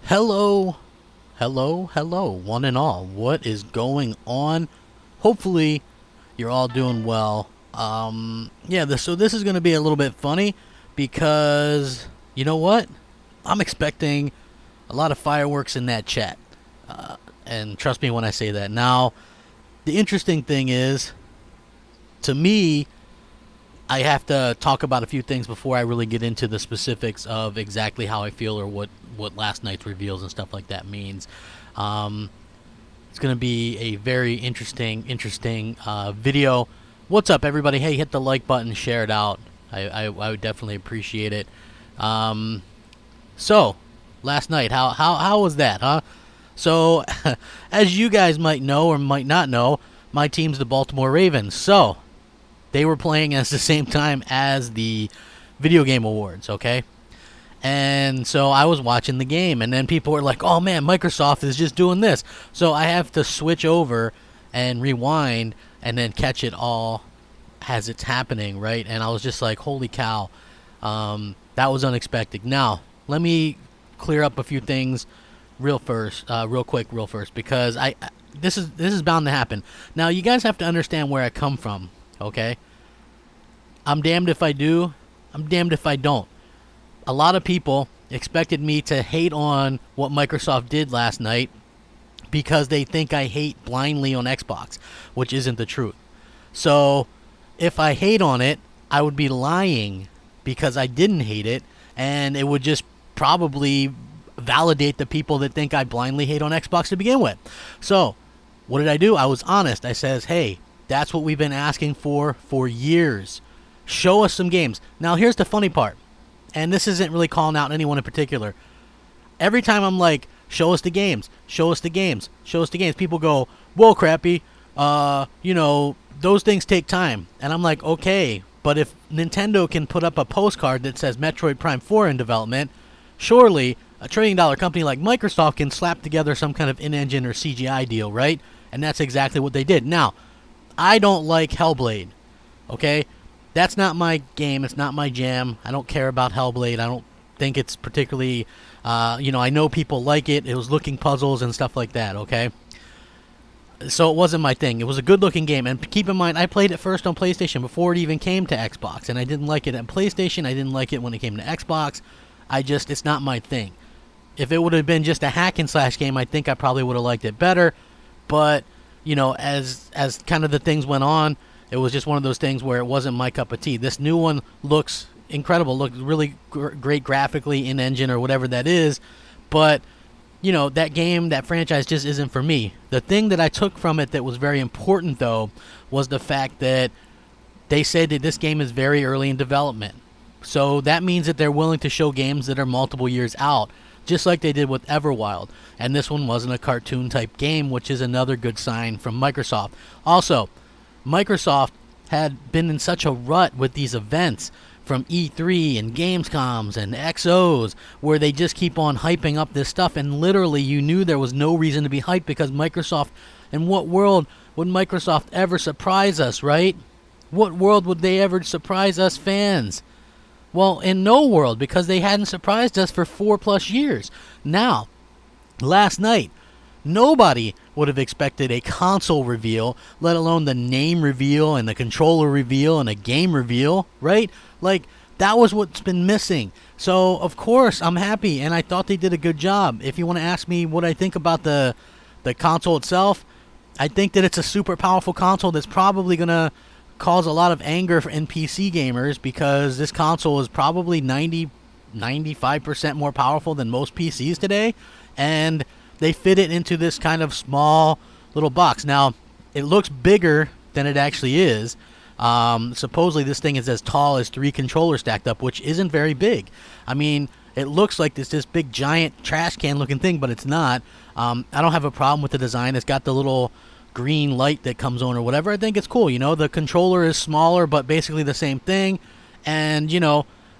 Hello, hello, one and all. What is going on? Hopefully, you're all doing well. So this is going to be a little bit funny because you know what? I'm expecting a lot of fireworks in that chat. And trust me when I say that. Now, the interesting thing is, to me, I have to talk about a few things before I really get into the specifics of exactly how I feel or what last night's reveals and stuff like that means. It's going to be a very interesting video. What's up, everybody? Hey, hit the like button, share it out. I would definitely appreciate it. So, last night, how was that, huh? So, as you guys might know or might not know, my team's the Baltimore Ravens. So, they were playing at the same time as the Video Game Awards, okay? And so I was watching the game, and then people were like, oh man, Microsoft is just doing this. So I have to switch over and rewind and then catch it all as it's happening, right? And I was just like, holy cow, that was unexpected. Now, let me clear up a few things real quick, because this is bound to happen. Now, you guys have to understand where I come from, okay? I'm damned if I do, I'm damned if I don't. A lot of people expected me to hate on what Microsoft did last night because they think I hate blindly on Xbox, which isn't the truth. So, if I hate on it, I would be lying because I didn't hate it, and it would just probably validate the people that think I blindly hate on Xbox to begin with. So, what did I do? I was honest. I says, hey, that's what we've been asking for years. Show us some games. Now, here's the funny part, and this isn't really calling out anyone in particular. Every time I'm like, show us the games, show us the games, show us the games, people go, whoa, Crappy, those things take time. And I'm like, okay, but if Nintendo can put up a postcard that says Metroid Prime 4 in development, surely a $1 trillion company like Microsoft can slap together some kind of in-engine or CGI deal, right? And that's exactly what they did. Now, I don't like Hellblade, okay? That's not my game. It's not my jam. I don't care about Hellblade. I don't think it's particularly, I know people like it. It was looking puzzles and stuff like that, okay? So it wasn't my thing. It was a good-looking game. And keep in mind, I played it first on PlayStation before it even came to Xbox. And I didn't like it on PlayStation. I didn't like it when it came to Xbox. It's not my thing. If it would have been just a hack-and-slash game, I think I probably would have liked it better. But, as kind of the things went on, it was just one of those things where it wasn't my cup of tea. This new one looks incredible, looks really great graphically, in-engine or whatever that is. But, that game, that franchise just isn't for me. The thing that I took from it that was very important, though, was the fact that they said that this game is very early in development. So that means that they're willing to show games that are multiple years out, just like they did with Everwild. And this one wasn't a cartoon-type game, which is another good sign from Microsoft. Also, Microsoft had been in such a rut with these events from E3 and Gamescoms and XOs where they just keep on hyping up this stuff, and literally you knew there was no reason to be hyped because Microsoft, in what world would Microsoft ever surprise us, right? What world would they ever surprise us fans? Well, in no world, because they hadn't surprised us for 4+ years. Now, last night, nobody would have expected a console reveal, let alone the name reveal and the controller reveal and a game reveal, right? Like, that was what's been missing. So, of course, I'm happy, and I thought they did a good job. If you want to ask me what I think about the console itself, I think that it's a super powerful console that's probably going to cause a lot of anger in PC gamers because this console is probably 95% more powerful than most PCs today, and they fit it into this kind of small little box. Now, it looks bigger than it actually is. Supposedly this thing is as tall as 3 controllers stacked up, which isn't very big. I mean, it looks like this big giant trash can looking thing, but it's not. I don't have a problem with the design. It's got the little green light that comes on or whatever. I think it's cool. The controller is smaller, but basically the same thing. And,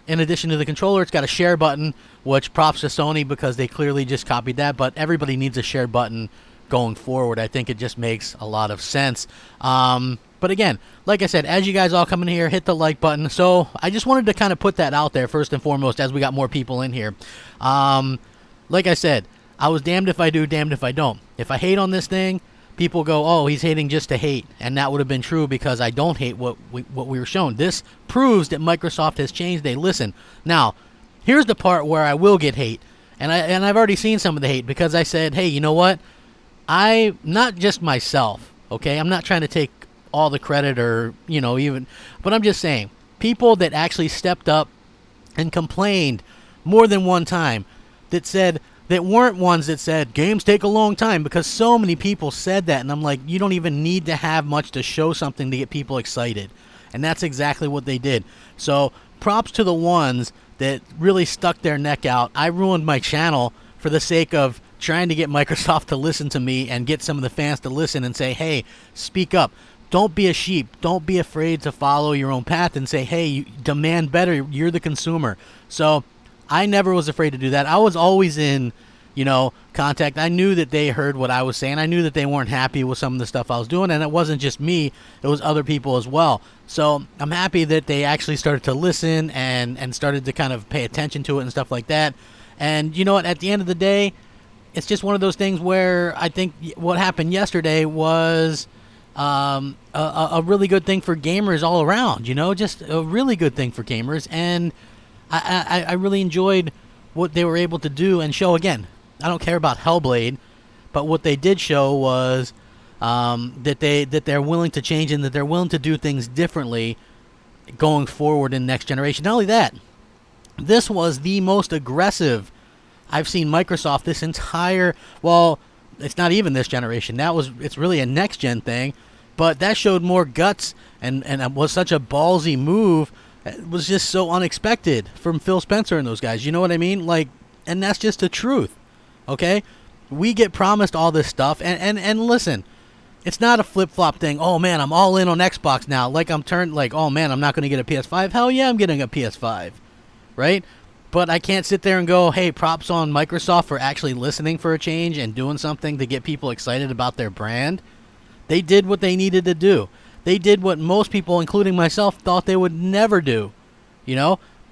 in addition to the controller, it's got a share button, which props to Sony because they clearly just copied that. But everybody needs a share button going forward. I think it just makes a lot of sense. But again, like I said, as you guys all come in here, hit the like button. So I just wanted to kind of put that out there first and foremost as we got more people in here. Like I said, I was damned if I do, damned if I don't. If I hate on this thing, people go, oh, he's hating just to hate. And that would have been true because I don't hate what we were shown. This proves that Microsoft has changed. They listen. Now, here's the part where I will get hate. And I've already seen some of the hate because I said, hey, you know what? Not just myself, okay? I'm not trying to take all the credit or, even, but I'm just saying, people that actually stepped up and complained more than one time that weren't ones that said games take a long time, because so many people said that, and I'm like, you don't even need to have much to show something to get people excited. And that's exactly what they did. So props to the ones that really stuck their neck out. I ruined my channel for the sake of trying to get Microsoft to listen to me and get some of the fans to listen and say, hey, speak up. Don't be a sheep. Don't be afraid to follow your own path and say, hey, you demand better. You're the consumer. So I never was afraid to do that. I was always in, contact. I knew that they heard what I was saying. I knew that they weren't happy with some of the stuff I was doing, and it wasn't just me. It was other people as well. So I'm happy that they actually started to listen and started to kind of pay attention to it and stuff like that. And you know what? At the end of the day, it's just one of those things where I think what happened yesterday was a really good thing for gamers all around, just a really good thing for gamers. And I really enjoyed what they were able to do and show. Again, I don't care about Hellblade, but what they did show was that they're willing to change and that they're willing to do things differently going forward in next generation. Not only that, this was the most aggressive I've seen Microsoft this entire, well, it's not even this generation. It's really a next gen thing, but that showed more guts and it was such a ballsy move. It was just so unexpected from Phil Spencer and those guys. You know what I mean? And that's just the truth. Okay? We get promised all this stuff, and listen, it's not a flip-flop thing. Oh man, I'm all in on Xbox now. Oh man, I'm not going to get a PS5. Hell yeah, I'm getting a PS5. Right? But I can't sit there and go, hey, props on Microsoft for actually listening for a change and doing something to get people excited about their brand. They did what they needed to do. They did what most people, including myself, thought they would never do,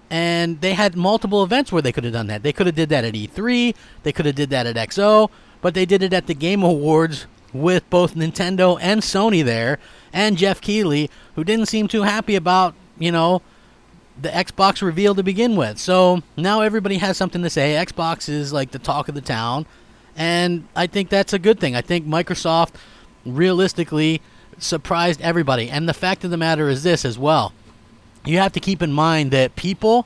And they had multiple events where they could have done that. They could have did that at E3. They could have did that at XO. But they did it at the Game Awards with both Nintendo and Sony there, and Jeff Keighley, who didn't seem too happy about, the Xbox reveal to begin with. So now everybody has something to say. Xbox is like the talk of the town, and I think that's a good thing. I think Microsoft realistically surprised everybody. And the fact of the matter is this as well. You have to keep in mind that people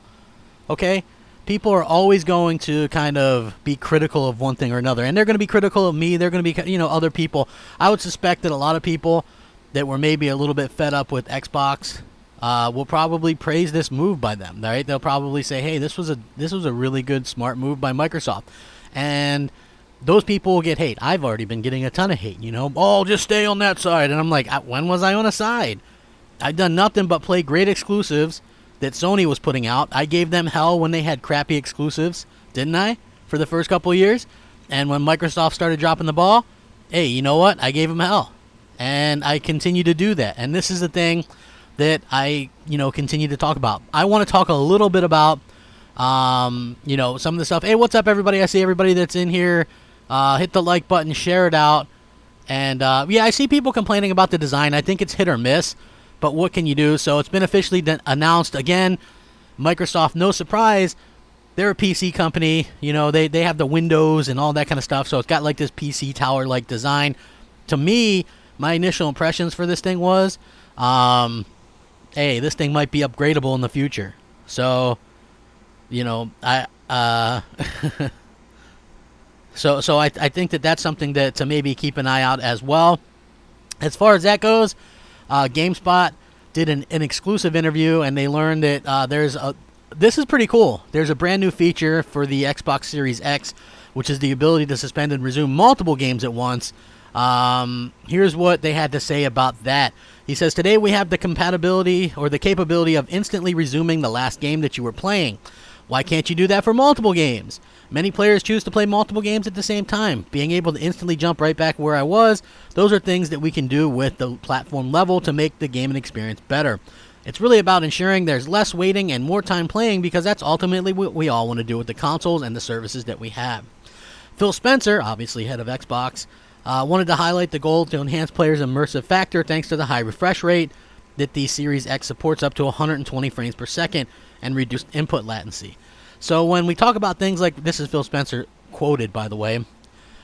are always going to kind of be critical of one thing or another. And they're going to be critical of me. They're going to be, other people. I would suspect that a lot of people that were maybe a little bit fed up with Xbox will probably praise this move by them, right? They'll probably say, hey, this was a really good, smart move by Microsoft. And those people will get hate. I've already been getting a ton of hate, Oh, just stay on that side. And I'm like, when was I on a side? I've done nothing but play great exclusives that Sony was putting out. I gave them hell when they had crappy exclusives, didn't I? For the first couple of years. And when Microsoft started dropping the ball, hey, you know what? I gave them hell. And I continue to do that. And this is the thing that I, continue to talk about. I want to talk a little bit about, some of the stuff. Hey, what's up, everybody? I see everybody that's in here. Hit the like button, share it out. And, I see people complaining about the design. I think it's hit or miss. But what can you do? So it's been officially announced. Again, Microsoft, no surprise, they're a PC company. They have the Windows and all that kind of stuff. So it's got like this PC tower-like design. To me, my initial impressions for this thing was, hey, this thing might be upgradable in the future. So, I So I think that's something to maybe keep an eye out as well. As far as that goes, GameSpot did an exclusive interview, and they learned that this is pretty cool. There's a brand new feature for the Xbox Series X, which is the ability to suspend and resume multiple games at once. Here's what they had to say about that. He says, today we have the compatibility or the capability of instantly resuming the last game that you were playing. Why can't you do that for multiple games? Many players choose to play multiple games at the same time. Being able to instantly jump right back where I was, those are things that we can do with the platform level to make the gaming experience better. It's really about ensuring there's less waiting and more time playing, because that's ultimately what we all want to do with the consoles and the services that we have. Phil Spencer, obviously head of Xbox, wanted to highlight the goal to enhance players' immersive factor thanks to the high refresh rate that the Series X supports, up to 120 frames per second, and reduced input latency. So when we talk about things like, this is Phil Spencer quoted, by the way.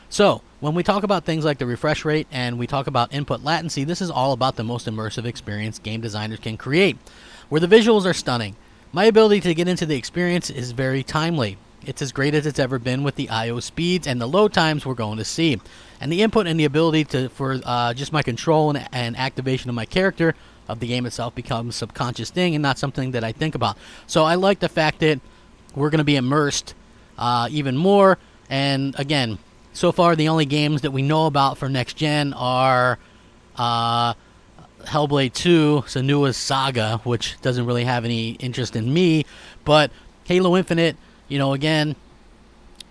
So when we talk about things like the refresh rate and we talk about input latency, this is all about the most immersive experience game designers can create, where the visuals are stunning. My ability to get into the experience is very timely. It's as great as it's ever been with the I/O speeds and the load times we're going to see. And the input and the ability for just my control and activation of my character of the game itself becomes a subconscious thing and not something that I think about. So I like the fact that we're going to be immersed even more. And again, so far the only games that we know about for next gen are Hellblade 2, Senua's Saga, which doesn't really have any interest in me, but Halo Infinite, you know, again,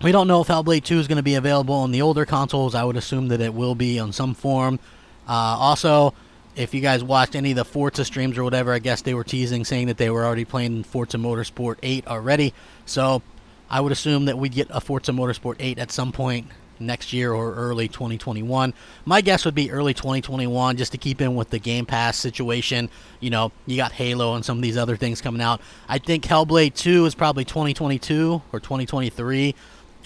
we don't know if Hellblade 2 is going to be available on the older consoles. I would assume that it will be on some form. Also, if you guys watched any of the Forza streams or whatever, I guess they were teasing, saying that they were already playing Forza Motorsport 8 already. So I would assume that we'd get a Forza Motorsport 8 at some point next year or early 2021. My guess would be early 2021, just to keep in with the Game Pass situation. You know, you got Halo and some of these other things coming out. I think Hellblade 2 is probably 2022 or 2023,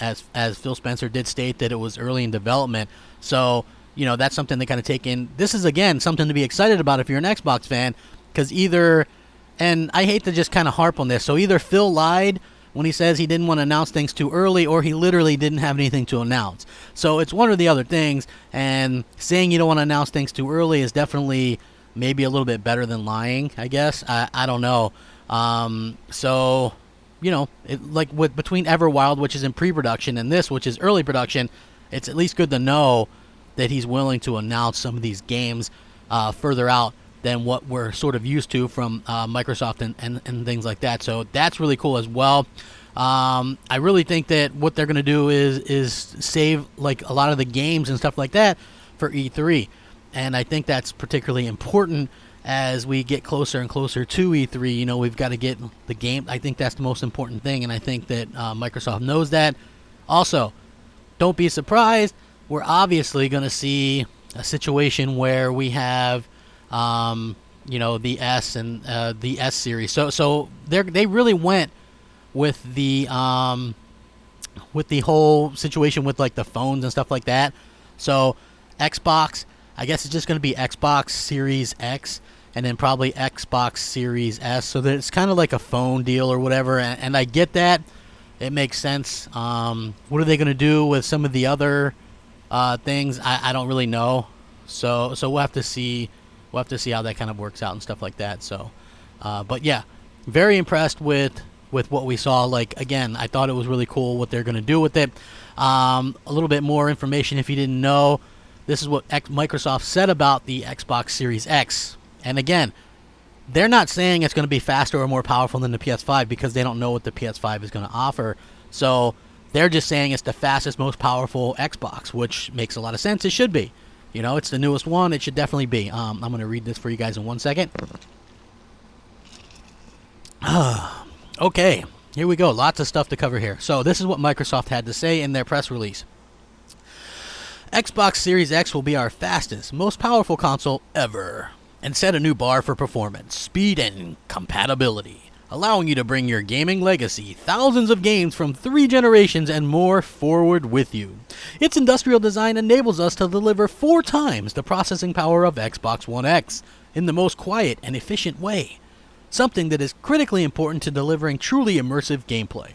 as Phil Spencer did state that it was early in development. So, you know, that's something to kind of take in. This is, again, something to be excited about if you're an Xbox fan, because either, and I hate to just kind of harp on this, so either Phil lied when he says he didn't want to announce things too early, or he literally didn't have anything to announce. So it's one or the other things, and saying you don't want to announce things too early is definitely maybe a little bit better than lying, I guess. I don't know. So, you know, like between Everwild, which is in pre-production, and this, which is early production, it's at least good to know that he's willing to announce some of these games further out than what we're sort of used to from Microsoft and things like that. So that's really cool as well. I really think that what they're going to do is save like a lot of the games and stuff like that for E3. And I think that's particularly important as we get closer and closer to E3. You know, we've got to get the game. I think that's the most important thing, and I think that Microsoft knows that. Also, don't be surprised. We're obviously going to see a situation where we have, you know, the S and the S series. So they really went with the whole situation with like the phones and stuff like that. So Xbox, I guess it's just going to be Xbox Series X and then probably Xbox Series S. So that it's kind of like a phone deal or whatever. And I get that. It makes sense. What are they going to do with some of the other things? I don't really know. So we'll have to see. We'll have to see how that kind of works out and stuff like that. So, but yeah, very impressed with what we saw. Like, again, I thought it was really cool what they're going to do with it. A little bit more information if you didn't know. This is what Microsoft said about the Xbox Series X. And again, they're not saying it's going to be faster or more powerful than the PS5 because they don't know what the PS5 is going to offer. So they're just saying it's the fastest, most powerful Xbox, which makes a lot of sense. It should be. You know, it's the newest one. It should definitely be. I'm going to read this for you guys in 1 second. Okay, here we go. Lots of stuff to cover here. So this is what Microsoft had to say in their press release. Xbox Series X will be our fastest, most powerful console ever, and set a new bar for performance, speed, and compatibility, allowing you to bring your gaming legacy, thousands of games from 3 generations and more, forward with you. Its industrial design enables us to deliver 4 times the processing power of Xbox One X in the most quiet and efficient way, something that is critically important to delivering truly immersive gameplay.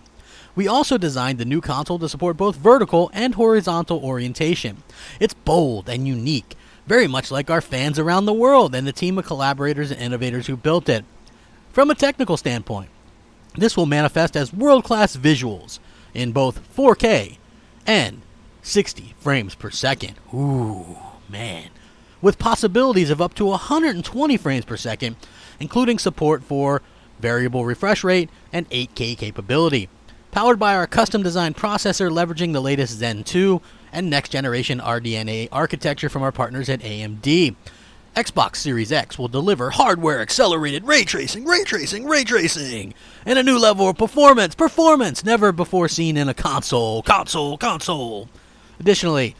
We also designed the new console to support both vertical and horizontal orientation. It's bold and unique, very much like our fans around the world and the team of collaborators and innovators who built it. From a technical standpoint, this will manifest as world-class visuals in both 4K and 60 frames per second. Ooh, man. With possibilities of up to 120 frames per second, including support for variable refresh rate and 8K capability. Powered by our custom-designed processor leveraging the latest Zen 2 and next-generation RDNA architecture from our partners at AMD. Xbox Series X will deliver hardware-accelerated ray tracing, and a new level of performance never before seen in a console. Additionally,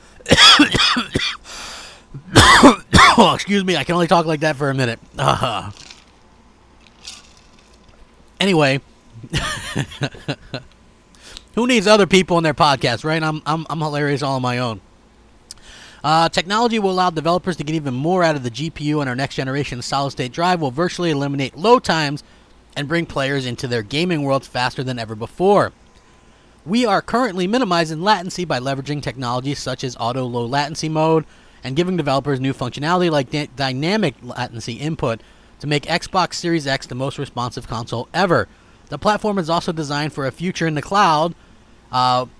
oh, excuse me, I can only talk like that for a minute. Anyway, who needs other people in their podcast, right? I'm hilarious all on my own. Technology will allow developers to get even more out of the GPU, and our next generation solid-state drive will virtually eliminate load times and bring players into their gaming worlds faster than ever before. We are currently minimizing latency by leveraging technologies such as auto low latency mode and giving developers new functionality like dynamic latency input to make Xbox Series X the most responsive console ever. The platform is also designed for a future in the cloud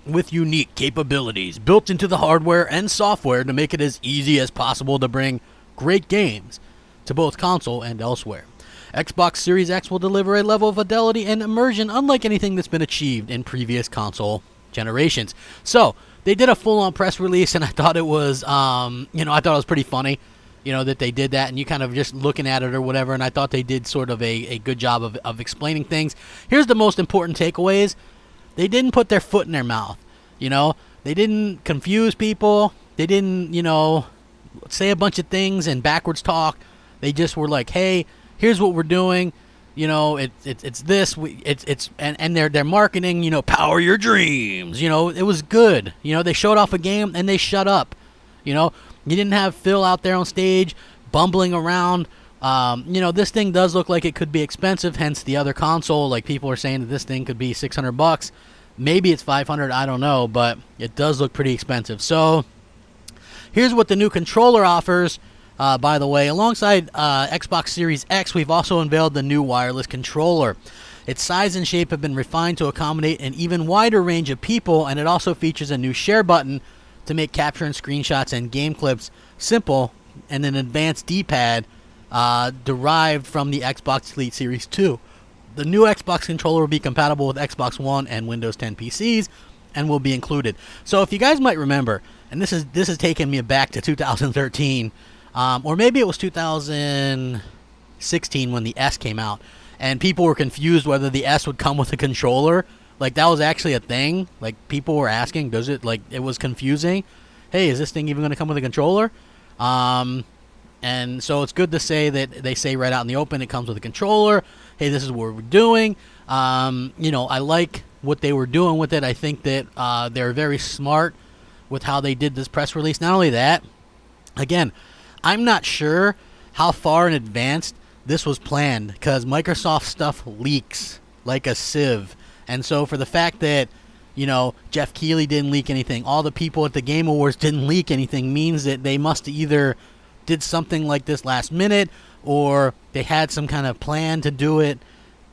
with unique capabilities built into the hardware and software to make it as easy as possible to bring great games to both console and elsewhere. Xbox Series X will deliver a level of fidelity and immersion unlike anything that's been achieved in previous console generations. So, they did a full-on press release, and I thought it was, I thought it was pretty funny, that they did that, and you kind of just looking at it or whatever, and I thought they did sort of a good job of explaining things. Here's the most important takeaways. They didn't put their foot in their mouth, They didn't confuse people. They didn't, say a bunch of things and backwards talk. They just were like, hey, here's what we're doing. It's this. And their marketing, power your dreams. It was good. They showed off a game and they shut up. You didn't have Phil out there on stage bumbling around. This thing does look like it could be expensive, hence the other console. Like, people are saying that this thing could be $600. Maybe it's $500, I don't know, but it does look pretty expensive. So, here's what the new controller offers. By the way, alongside Xbox Series X, we've also unveiled the new wireless controller. Its size and shape have been refined to accommodate an even wider range of people, and it also features a new share button to make capturing screenshots and game clips simple, and an advanced D-pad derived from the Xbox Elite Series 2. The new Xbox controller will be compatible with Xbox One and Windows 10 PCs and will be included. So if you guys might remember, and this is taking me back to 2013, or maybe it was 2016 when the S came out, and people were confused whether the S would come with a controller. Like, that was actually a thing. Like, people were asking, does it, like, it was confusing. Hey, is this thing even going to come with a controller? And so it's good to say that they say right out in the open it comes with a controller. Hey, this is what we're doing. I like what they were doing with it. I think that they're very smart with how they did this press release. Not only that, again, I'm not sure how far in advance this was planned, because Microsoft stuff leaks like a sieve. And so for the fact that, Jeff Keighley didn't leak anything, all the people at the Game Awards didn't leak anything, means that they must either did something like this last minute, or they had some kind of plan to do it,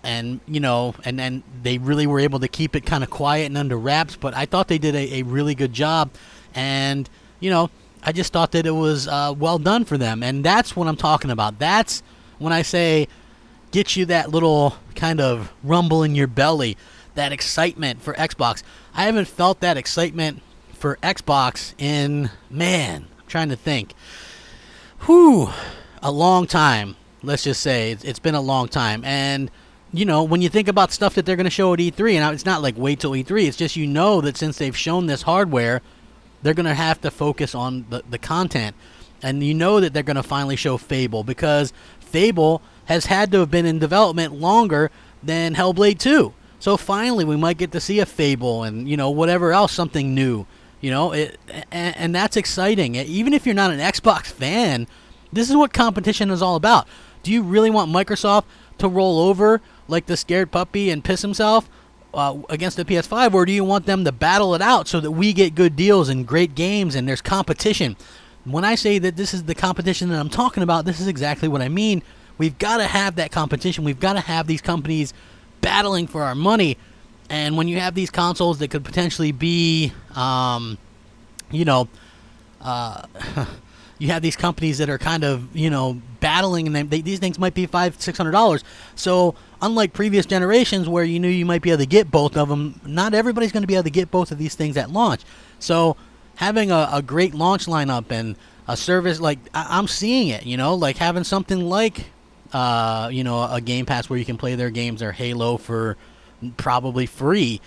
and and then they really were able to keep it kind of quiet and under wraps. But I thought they did a really good job, and I just thought that it was well done for them. And that's what I'm talking about. That's when I say get you that little kind of rumble in your belly, that excitement for Xbox. I haven't felt that excitement for Xbox in, I'm trying to think, a long time. Let's just say it's been a long time. And when you think about stuff that they're going to show at E3, and it's not like wait till E3, it's just that since they've shown this hardware, they're going to have to focus on the content. And that they're going to finally show Fable, because Fable has had to have been in development longer than Hellblade 2. So finally we might get to see a Fable and, whatever else, something new. And that's exciting. Even if you're not an Xbox fan, this is what competition is all about. Do you really want Microsoft to roll over like the scared puppy and piss himself against the PS5, or do you want them to battle it out so that we get good deals and great games and there's competition? When I say that this is the competition that I'm talking about, this is exactly what I mean. We've got to have that competition. We've got to have these companies battling for our money. And when you have these consoles that could potentially be, you have these companies that are kind of, battling, and these things might be $500-$600. So unlike previous generations where you knew you might be able to get both of them, not everybody's going to be able to get both of these things at launch. So having a great launch lineup and a service like I'm seeing it, like having something like a Game Pass where you can play their games or Halo for probably free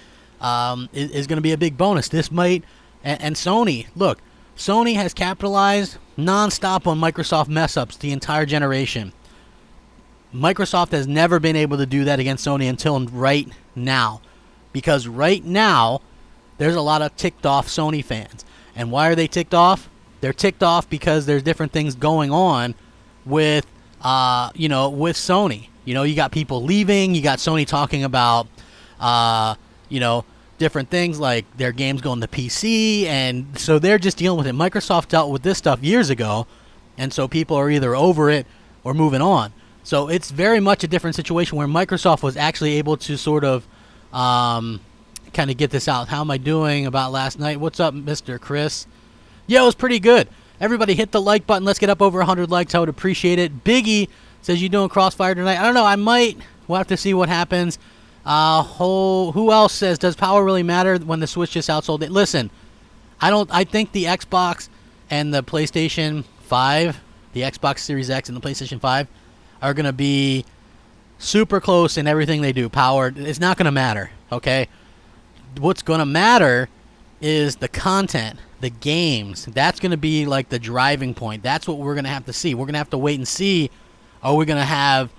is going to be a big bonus. This might, and Sony, look, Sony has capitalized nonstop on Microsoft mess-ups the entire generation. Microsoft has never been able to do that against Sony until right now. Because right now, there's a lot of ticked off Sony fans. And why are they ticked off? They're ticked off because there's different things going on with, with Sony. You got people leaving. You got Sony talking about, different things like their games going to PC. And so they're just dealing with it. Microsoft dealt with this stuff years ago. And so people are either over it or moving on. So it's very much a different situation where Microsoft was actually able to sort of kind of get this out. How am I doing about last night? What's up, Mr. Chris? Yeah, it was pretty good. Everybody hit the like button. Let's get up over 100 likes. I would appreciate it. Biggie says, you doing Crossfire tonight? I don't know. I might. We'll have to see what happens. Who else says, does power really matter when the Switch just outsold it? Listen, I think the Xbox and the PlayStation 5, the Xbox Series X and the PlayStation 5 are going to be super close in everything they do. Power, it's not going to matter, okay? What's going to matter is the content, the games. That's going to be like the driving point. That's what we're going to have to see. We're going to have to wait and see, are we going to have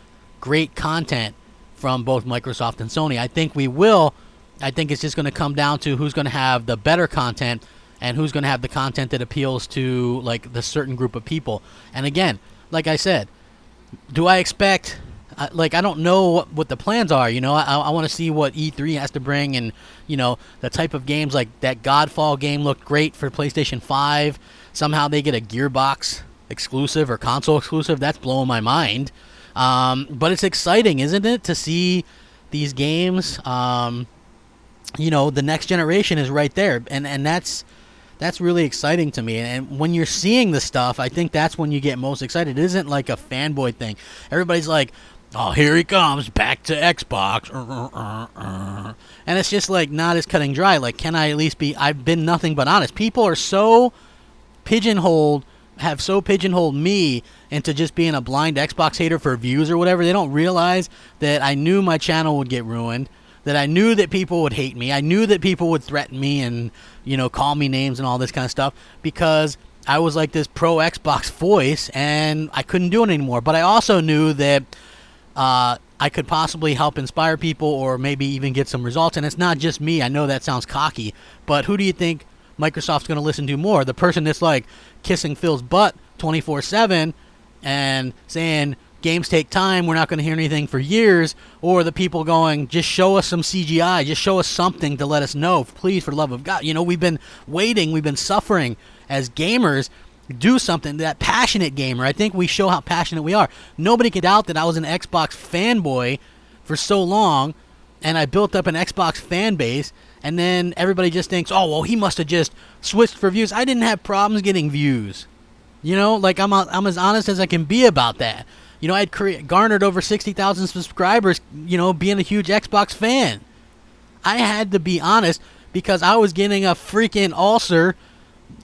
great content from both Microsoft and Sony? I think we will. I think it's just going to come down to who's going to have the better content and who's going to have the content that appeals to like the certain group of people. And again, like I said, do I expect, I don't know what the plans are, I want to see what E3 has to bring, and, the type of games, like that Godfall game looked great for PlayStation 5. Somehow they get a Gearbox exclusive or console exclusive. That's blowing my mind. But it's exciting, isn't it, to see these games, the next generation is right there, and that's really exciting to me. And when you're seeing the stuff, I think that's when you get most excited. It isn't like a fanboy thing. Everybody's like, oh, here he comes, back to Xbox. And it's just like not as cutting dry. Like, can I at least be, I've been nothing but honest. People are so pigeonholed, have so pigeonholed me into just being a blind Xbox hater for views or whatever. They don't realize that I knew my channel would get ruined, that I knew that people would hate me. I knew that people would threaten me and, call me names and all this kind of stuff because I was like this pro Xbox voice and I couldn't do it anymore. But I also knew that I could possibly help inspire people or maybe even get some results. And it's not just me. I know that sounds cocky, but who do you think Microsoft's going to listen to more? The person that's like kissing Phil's butt 24/7 and saying games take time, we're not going to hear anything for years, or the people going, just show us some CGI, just show us something to let us know, please, for the love of God. We've been waiting, we've been suffering as gamers. Do something. That passionate gamer, I think we show how passionate we are. Nobody can doubt that I was an Xbox fanboy for so long, and I built up an Xbox fan base, and then everybody just thinks, oh, well, he must have just switched for views. I didn't have problems getting views. I'm as honest as I can be about that. I'd garnered over 60,000 subscribers, being a huge Xbox fan. I had to be honest because I was getting a freaking ulcer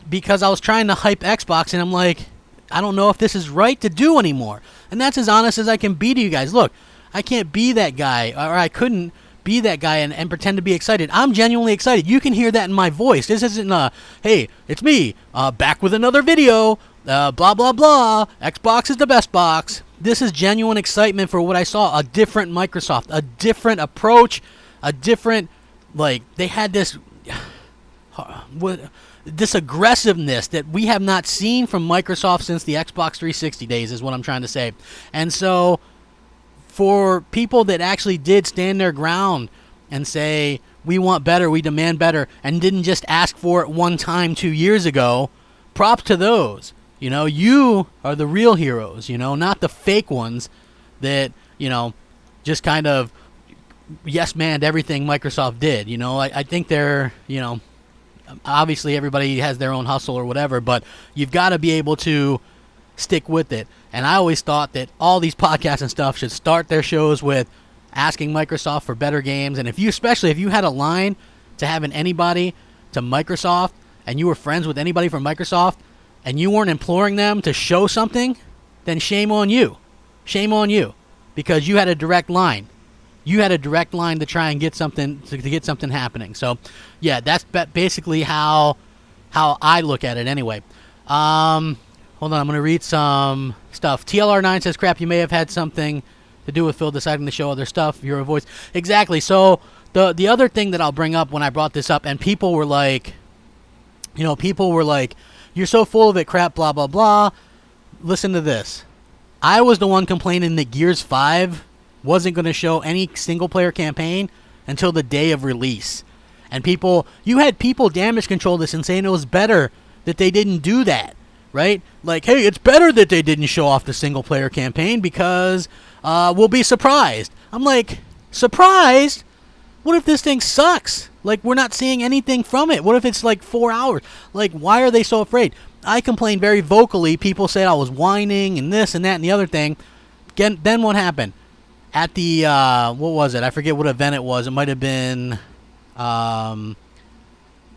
because I was trying to hype Xbox, and I'm like, I don't know if this is right to do anymore. And that's as honest as I can be to you guys. Look, I can't be that guy, or I couldn't be that guy and pretend to be excited. I'm genuinely excited. You can hear that in my voice. This isn't hey, it's me, back with another video, blah, blah, blah. Xbox is the best box. This is genuine excitement for what I saw. A different Microsoft, a different approach, a different, they had this aggressiveness that we have not seen from Microsoft since the Xbox 360 days, is what I'm trying to say. And so for people that actually did stand their ground and say, we want better, we demand better, and didn't just ask for it one time 2 years ago, props to those. You are the real heroes, not the fake ones that, just kind of yes-manned everything Microsoft did. I think they're, obviously everybody has their own hustle or whatever, but you've got to be able to stick with it. And I always thought that all these podcasts and stuff should start their shows with asking Microsoft for better games. And especially if you had a line to having anybody to Microsoft and you were friends with anybody from Microsoft, and you weren't imploring them to show something, then shame on you. Shame on you, because you had a direct line. You had a direct line to try and get something to get something happening. So, yeah, that's basically how I look at it anyway. Hold on, I'm going to read some stuff. TLR9 says, crap, you may have had something to do with Phil deciding to show other stuff. You're a voice. Exactly. So, the other thing that I'll bring up when I brought this up, and people were like, you're so full of it, crap, blah, blah, blah. Listen to this. I was the one complaining that Gears 5 wasn't going to show any single-player campaign until the day of release. And you had people damage control this and saying it was better that they didn't do that, right? Like, hey, it's better that they didn't show off the single-player campaign because we'll be surprised. I'm like, surprised? What if this thing sucks? Like, we're not seeing anything from it. What if it's like 4 hours? Like, why are they so afraid? I complained very vocally. People said I was whining and this and that and the other thing. Then what happened? At the, what was it? I forget what event it was. It might have been one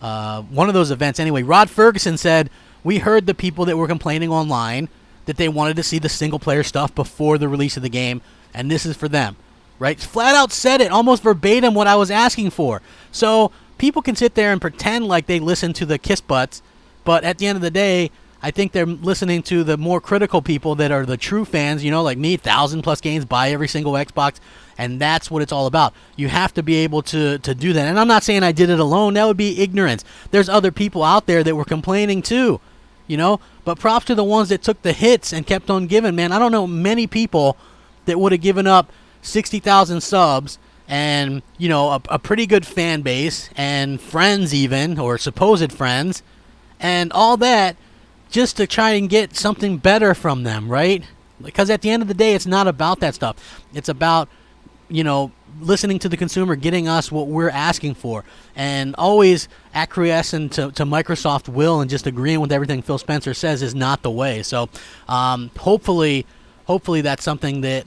of those events. Anyway, Rod Ferguson said, we heard the people that were complaining online that they wanted to see the single-player stuff before the release of the game, and this is for them. Right? Flat out said it, almost verbatim what I was asking for. So people can sit there and pretend like they listen to the kiss butts, but at the end of the day, I think they're listening to the more critical people that are the true fans, like me, 1,000+ games, buy every single Xbox, and that's what it's all about. You have to be able to do that. And I'm not saying I did it alone. That would be ignorance. There's other people out there that were complaining too, But props to the ones that took the hits and kept on giving, man. I don't know many people that would have given up 60,000 subs and, a pretty good fan base and friends even, or supposed friends, and all that just to try and get something better from them, right? Because at the end of the day, it's not about that stuff. It's about, listening to the consumer, getting us what we're asking for, and always acquiescing to Microsoft will and just agreeing with everything Phil Spencer says is not the way. So hopefully that's something that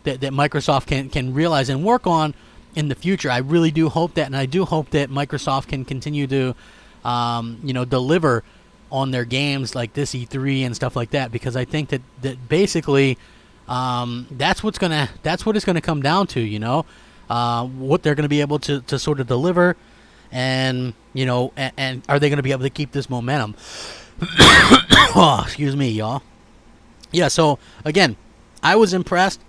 that Microsoft can realize and work on in the future. I really do hope that, and I do hope that Microsoft can continue to deliver on their games like this E3 and stuff like that, because I think that basically that's what it's gonna come down to, what they're gonna be able to sort of deliver, and and are they gonna be able to keep this momentum? Oh, excuse me, y'all. Yeah, so again, I was impressed.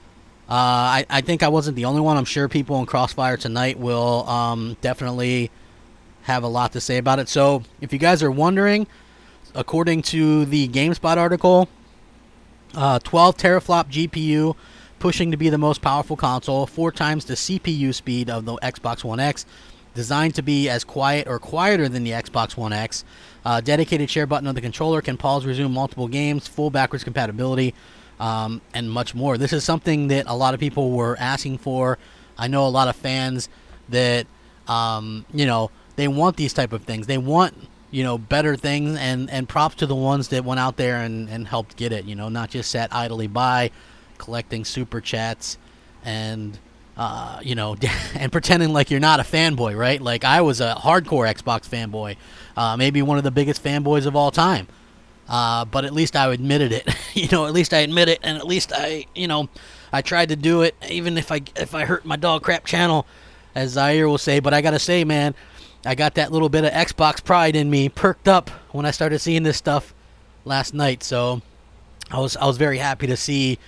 I think I wasn't the only one. I'm sure people in Crossfire tonight will definitely have a lot to say about it. So if you guys are wondering, according to the GameSpot article, 12 teraflop GPU, pushing to be the most powerful console, 4 times the CPU speed of the Xbox One X, designed to be as quiet or quieter than the Xbox One X, dedicated share button on the controller, can pause, resume multiple games, full backwards compatibility, and much more. This is something that a lot of people were asking for. I know a lot of fans that, they want these type of things. They want, better things, and props to the ones that went out there and helped get it, not just sat idly by, collecting super chats and, and pretending like you're not a fanboy, right? Like I was a hardcore Xbox fanboy, maybe one of the biggest fanboys of all time. But at least I admitted it, at least I admit it, and at least I tried to do it, even if I hurt my dog crap channel, as Zaire will say. But I gotta say, man, I got that little bit of Xbox pride in me perked up when I started seeing this stuff last night. So I was very happy to see,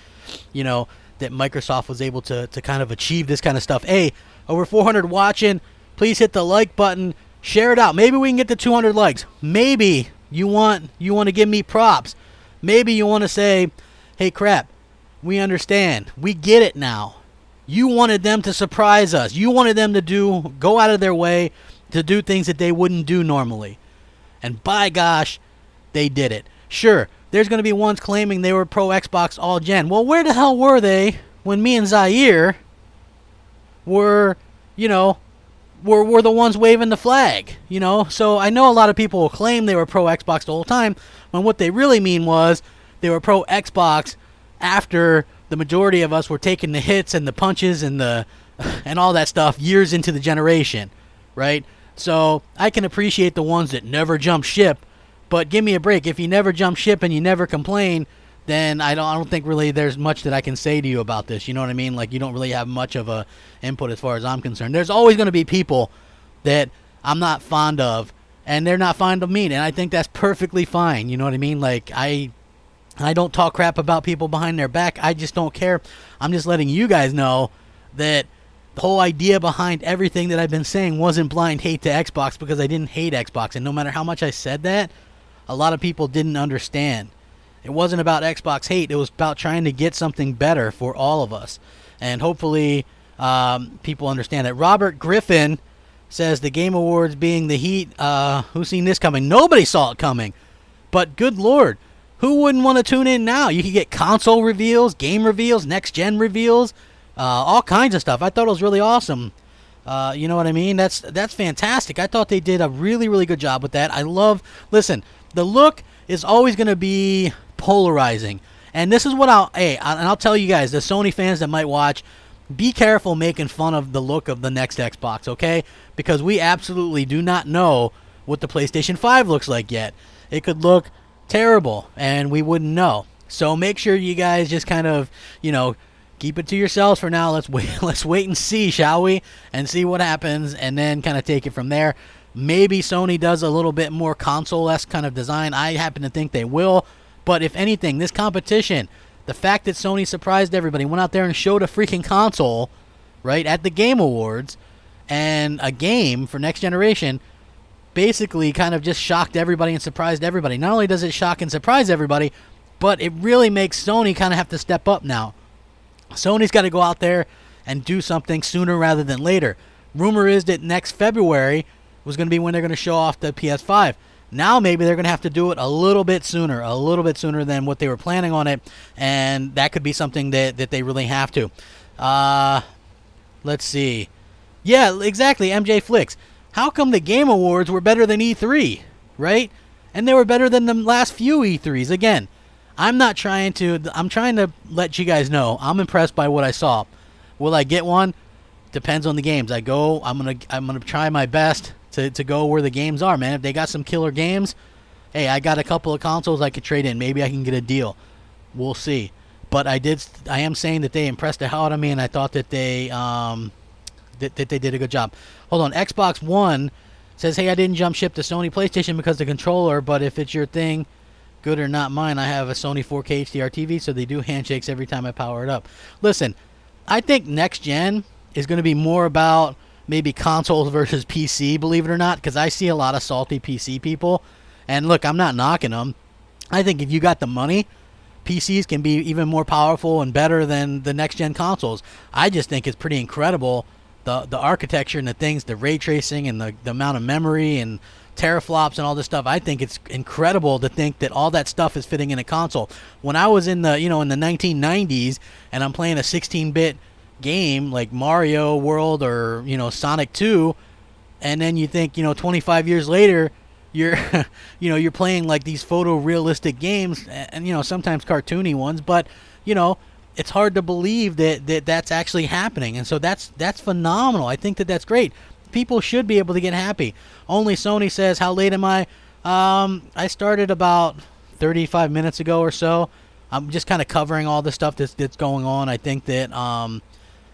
that Microsoft was able to kind of achieve this kind of stuff. Hey, over 400 watching, please hit the like button, share it out. Maybe we can get to 200 likes. Maybe you want to give me props. Maybe you want to say, hey, crap, we understand. We get it now. You wanted them to surprise us. You wanted them to go out of their way to do things that they wouldn't do normally. And by gosh, they did it. Sure, there's going to be ones claiming they were pro Xbox all gen. Well, where the hell were they when me and Zaire were the ones waving the flag, So I know a lot of people will claim they were pro Xbox the whole time, when what they really mean was they were pro Xbox after the majority of us were taking the hits and the punches and all that stuff years into the generation, right? So I can appreciate the ones that never jump ship, But give me a break. If you never jump ship and you never complain, then I don't think really there's much that I can say to you about this. You know what I mean? Like, you don't really have much of a input as far as I'm concerned. There's always going to be people that I'm not fond of, and they're not fond of me, and I think that's perfectly fine. You know what I mean? Like, I don't talk crap about people behind their back. I just don't care. I'm just letting you guys know that the whole idea behind everything that I've been saying wasn't blind hate to Xbox, because I didn't hate Xbox. And no matter how much I said that, a lot of people didn't understand. It wasn't about Xbox hate. It was about trying to get something better for all of us. And hopefully people understand that. Robert Griffin says the Game Awards being the heat. Who's seen this coming? Nobody saw it coming. But good Lord, who wouldn't want to tune in now? You could get console reveals, game reveals, next-gen reveals, all kinds of stuff. I thought it was really awesome. You know what I mean? That's fantastic. I thought they did a really, really good job with that. Listen, the look is always going to be polarizing. And this is what I'll tell you guys, the Sony fans that might watch, be careful making fun of the look of the next Xbox, okay? Because we absolutely do not know what the PlayStation 5 looks like yet. It could look terrible, and we wouldn't know. So make sure you guys just kind of, keep it to yourselves for now. Let's wait and see, shall we? And see what happens, and then kind of take it from there. Maybe Sony does a little bit more console-esque kind of design. I happen to think they will. But if anything, this competition, the fact that Sony surprised everybody, went out there and showed a freaking console, right, at the Game Awards, and a game for next generation, basically kind of just shocked everybody and surprised everybody. Not only does it shock and surprise everybody, but it really makes Sony kind of have to step up now. Sony's got to go out there and do something sooner rather than later. Rumor is that next February was going to be when they're going to show off the PS5. Now maybe they're going to have to do it a little bit sooner than what they were planning on it, and that could be something that they really have to. Let's see. Yeah, exactly, MJ Flicks. How come the Game Awards were better than E3, right? And they were better than the last few E3s. Again, I'm trying to let you guys know I'm impressed by what I saw. Will I get one? Depends on the games. I'm gonna try my best to go where the games are, man. If they got some killer games, hey, I got a couple of consoles I could trade in. Maybe I can get a deal. We'll see. But I am saying that they impressed the hell out of me, and I thought that they that they did a good job. Hold on. Xbox One says, hey, I didn't jump ship to Sony PlayStation because of the controller, but if it's your thing, good or not mine, I have a Sony 4K HDR TV, so they do handshakes every time I power it up. Listen, I think next gen is going to be more about maybe consoles versus PC, believe it or not, because I see a lot of salty PC people. And look, I'm not knocking them. I think if you got the money, PCs can be even more powerful and better than the next-gen consoles. I just think it's pretty incredible, the architecture and the things, the ray tracing and the amount of memory and teraflops and all this stuff. I think it's incredible to think that all that stuff is fitting in a console. When I was in the 1990s and I'm playing a 16-bit game like Mario World or Sonic 2, and then you think 25 years later you're you're playing like these photorealistic games, and sometimes cartoony ones, but it's hard to believe that that's actually happening. And so that's phenomenal. I think that's great. People should be able to get happy. Only Sony says, how late am I? I started about 35 minutes ago or so. I'm just kind of covering all the stuff that's going on. I think that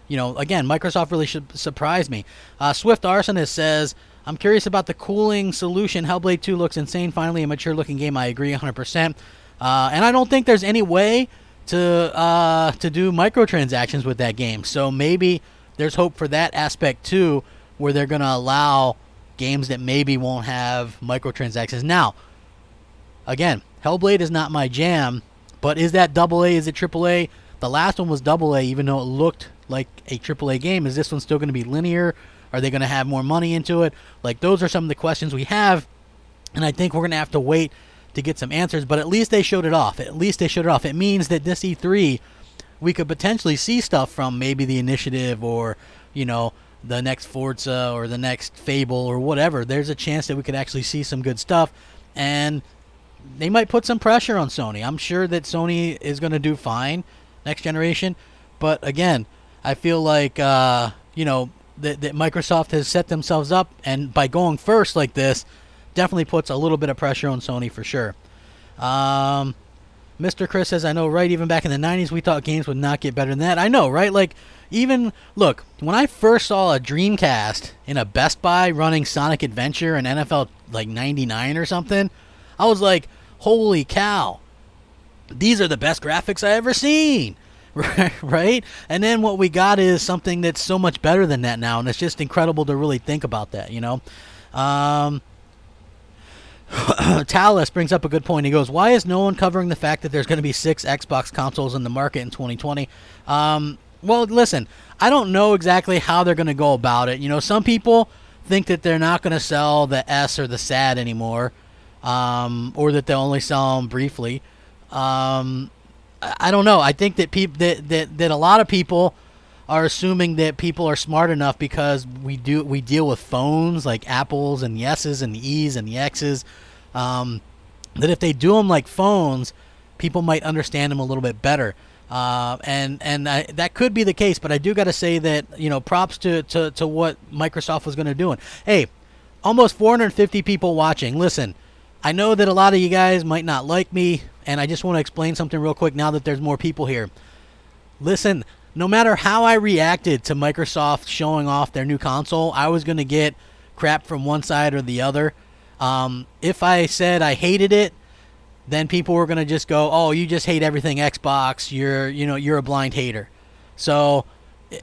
again, Microsoft really should surprise me. Swift Arsonist says, I'm curious about the cooling solution. Hellblade 2 looks insane. Finally, a mature-looking game. I agree 100%. And I don't think there's any way to do microtransactions with that game. So maybe there's hope for that aspect too, where they're going to allow games that maybe won't have microtransactions. Now, again, Hellblade is not my jam, but is that AA? Is it AAA? The last one was AA, even though it looked like a AAA game. Is this one still going to be linear? Are they going to have more money into it? Like, those are some of the questions we have, and I think we're going to have to wait to get some answers, but at least they showed it off. It means that this E3, we could potentially see stuff from maybe the Initiative or, the next Forza or the next Fable or whatever. There's a chance that we could actually see some good stuff, and they might put some pressure on Sony. I'm sure that Sony is going to do fine next generation, but again, I feel like, that Microsoft has set themselves up, and by going first like this, definitely puts a little bit of pressure on Sony for sure. Mr. Chris says, I know, right? Even back in the 90s, we thought games would not get better than that. I know, right? Like, even, look, when I first saw a Dreamcast in a Best Buy running Sonic Adventure and NFL, like, 99 or something, I was like, holy cow. These are the best graphics I ever seen. Right? And then what we got is something that's so much better than that now, and it's just incredible to really think about that, you know? Talus brings up a good point. He goes, why is no one covering the fact that there's going to be 6 Xbox consoles in the market in 2020? Well, listen, I don't know exactly how they're going to go about it. You know, some people think that they're not going to sell the S or the SAD anymore, or that they'll only sell them briefly. I don't know. I think that that a lot of people are assuming that people are smart enough because we deal with phones like Apples and the S's and the E's and the X's, that if they do them like phones, people might understand them a little bit better. That could be the case, but I do got to say that, you know, props to what Microsoft was going to do. And hey, almost 450 people watching. Listen, I know that a lot of you guys might not like me, and I just want to explain something real quick now that there's more people here. Listen, no matter how I reacted to Microsoft showing off their new console, I was going to get crap from one side or the other. If I said I hated it, then people were going to just go, oh, you just hate everything Xbox. You're a blind hater. So,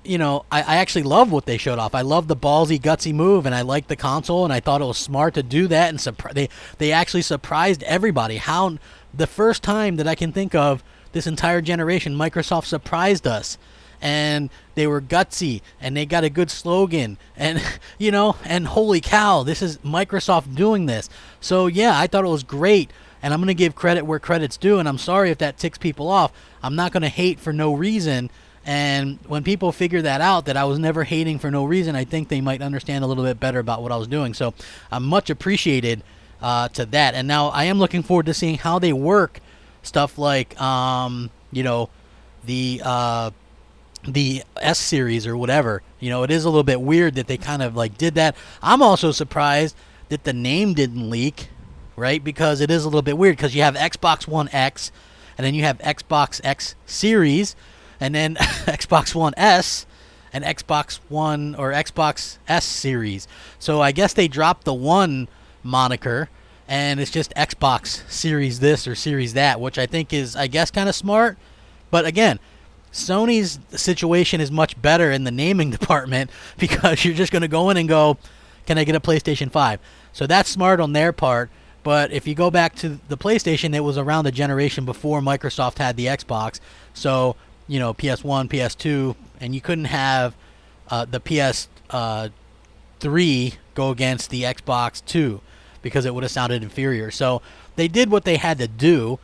you know, I actually love what they showed off. I love the ballsy, gutsy move, and I liked the console, and I thought it was smart to do that. And they actually surprised everybody. How the first time that I can think of this entire generation, Microsoft surprised us. And they were gutsy, and they got a good slogan, and, you know, and holy cow, this is Microsoft doing this. So, yeah, I thought it was great, and I'm going to give credit where credit's due, and I'm sorry if that ticks people off. I'm not going to hate for no reason, and when people figure that out, that I was never hating for no reason, I think they might understand a little bit better about what I was doing. So I'm much appreciated to that, and now I am looking forward to seeing how they work stuff like, you know, the S series or whatever. You know, it is a little bit weird that they kind of like did that. I'm also surprised that the name didn't leak, right? Because it is a little bit weird, because you have Xbox One X, and then you have Xbox X series, and then Xbox One S, and Xbox One or Xbox S series. So I guess they dropped the one moniker, and it's just Xbox series this or series that, which I think is, I guess, kind of smart. But again, Sony's situation is much better in the naming department, because you're just going to go in and go, can I get a PlayStation 5? So that's smart on their part. But if you go back to the PlayStation, it was around the generation before Microsoft had the Xbox. So, you know, PS1, PS2, and you couldn't have the PS3 go against the Xbox 2, because it would have sounded inferior. So they did what they had to do,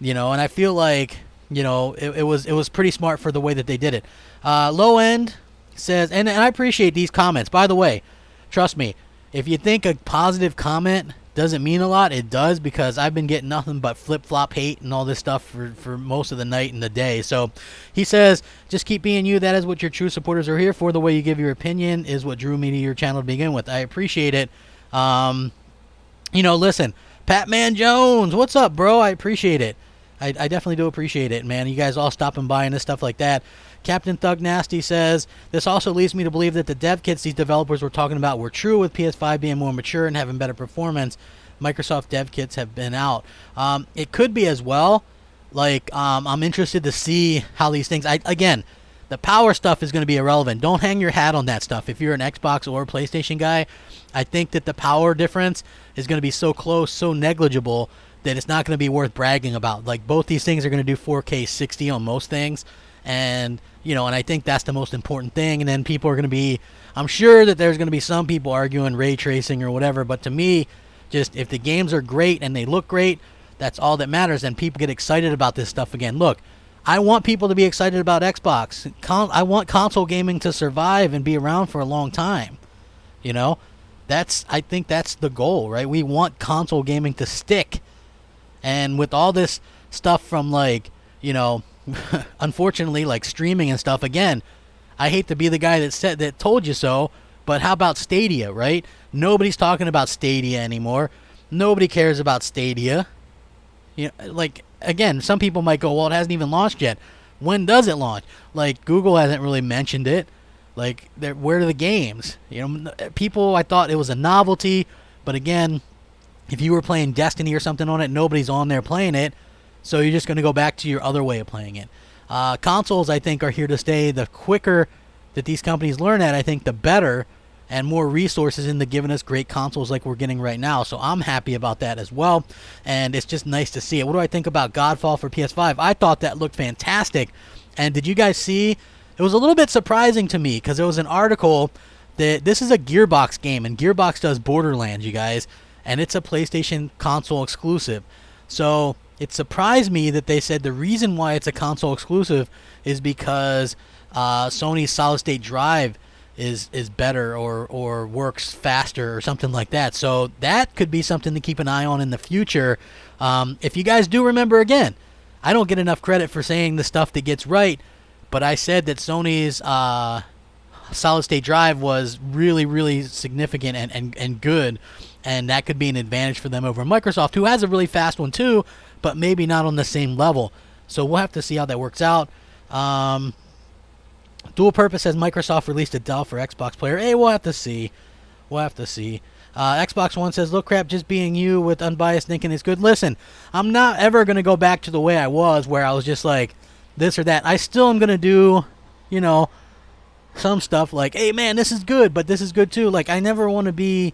you know, and I feel like, you know, it was pretty smart for the way that they did it. Low End says, and I appreciate these comments. By the way, trust me, if you think a positive comment doesn't mean a lot, it does, because I've been getting nothing but flip-flop hate and all this stuff for most of the night and the day. So he says, just keep being you. That is what your true supporters are here for. The way you give your opinion is what drew me to your channel to begin with. I appreciate it. You know, listen, Patman Jones, what's up, bro? I appreciate it. I definitely do appreciate it, man. You guys all stopping by and this stuff like that. Captain Thug Nasty says, this also leads me to believe that the dev kits these developers were talking about were true, with PS5 being more mature and having better performance. Microsoft dev kits have been out. It could be as well. Like, I'm interested to see how these things... Again, the power stuff is going to be irrelevant. Don't hang your hat on that stuff. If you're an Xbox or a PlayStation guy, I think that the power difference is going to be so close, so negligible, that it's not going to be worth bragging about. Like, both these things are going to do 4K 60 on most things. And, you know, and I think that's the most important thing. And then people are going to be... I'm sure that there's going to be some people arguing ray tracing or whatever. But to me, just if the games are great and they look great, that's all that matters. And people get excited about this stuff again. Look, I want people to be excited about Xbox. I want console gaming to survive and be around for a long time. You know? I think that's the goal, right? We want console gaming to stick. And with all this stuff from, like, you know, unfortunately, like streaming and stuff, again, I hate to be the guy that told you so, But how about Stadia, right? Nobody's talking about Stadia anymore. Nobody cares about Stadia. You know, like, again, some people might go, well, it hasn't even launched yet. When does it launch? Like, Google hasn't really mentioned it. Like, where are the games? You know, people, I thought it was a novelty, but again, if you were playing Destiny or something on it, nobody's on there playing it, so you're just going to go back to your other way of playing it. Consoles, I think, are here to stay. The quicker that these companies learn that, I think the better, and more resources into giving us great consoles like we're getting right now. So I'm happy about that as well, and it's just nice to see it. What do I think about Godfall for PS5? I thought that looked fantastic, and did you guys see? It was a little bit surprising to me because there was an article that this is a Gearbox game, and Gearbox does Borderlands, you guys, and it's a PlayStation console exclusive. So it surprised me that they said the reason why it's a console exclusive is because Sony's solid-state drive is better or works faster or something like that. So that could be something to keep an eye on in the future. If you guys do remember, again, I don't get enough credit for saying the stuff that gets right, but I said that Sony's solid-state drive was really, really significant and good, and that could be an advantage for them over Microsoft, who has a really fast one too, but maybe not on the same level. So we'll have to see how that works out. Dual Purpose has Microsoft released a Dell for Xbox player. Hey, we'll have to see. We'll have to see. Xbox One says, look, crap, just being you with unbiased thinking is good. Listen, I'm not ever going to go back to the way I was, where I was just like this or that. I still am going to do, you know, some stuff like, hey, man, this is good, but this is good too. Like, I never want to be,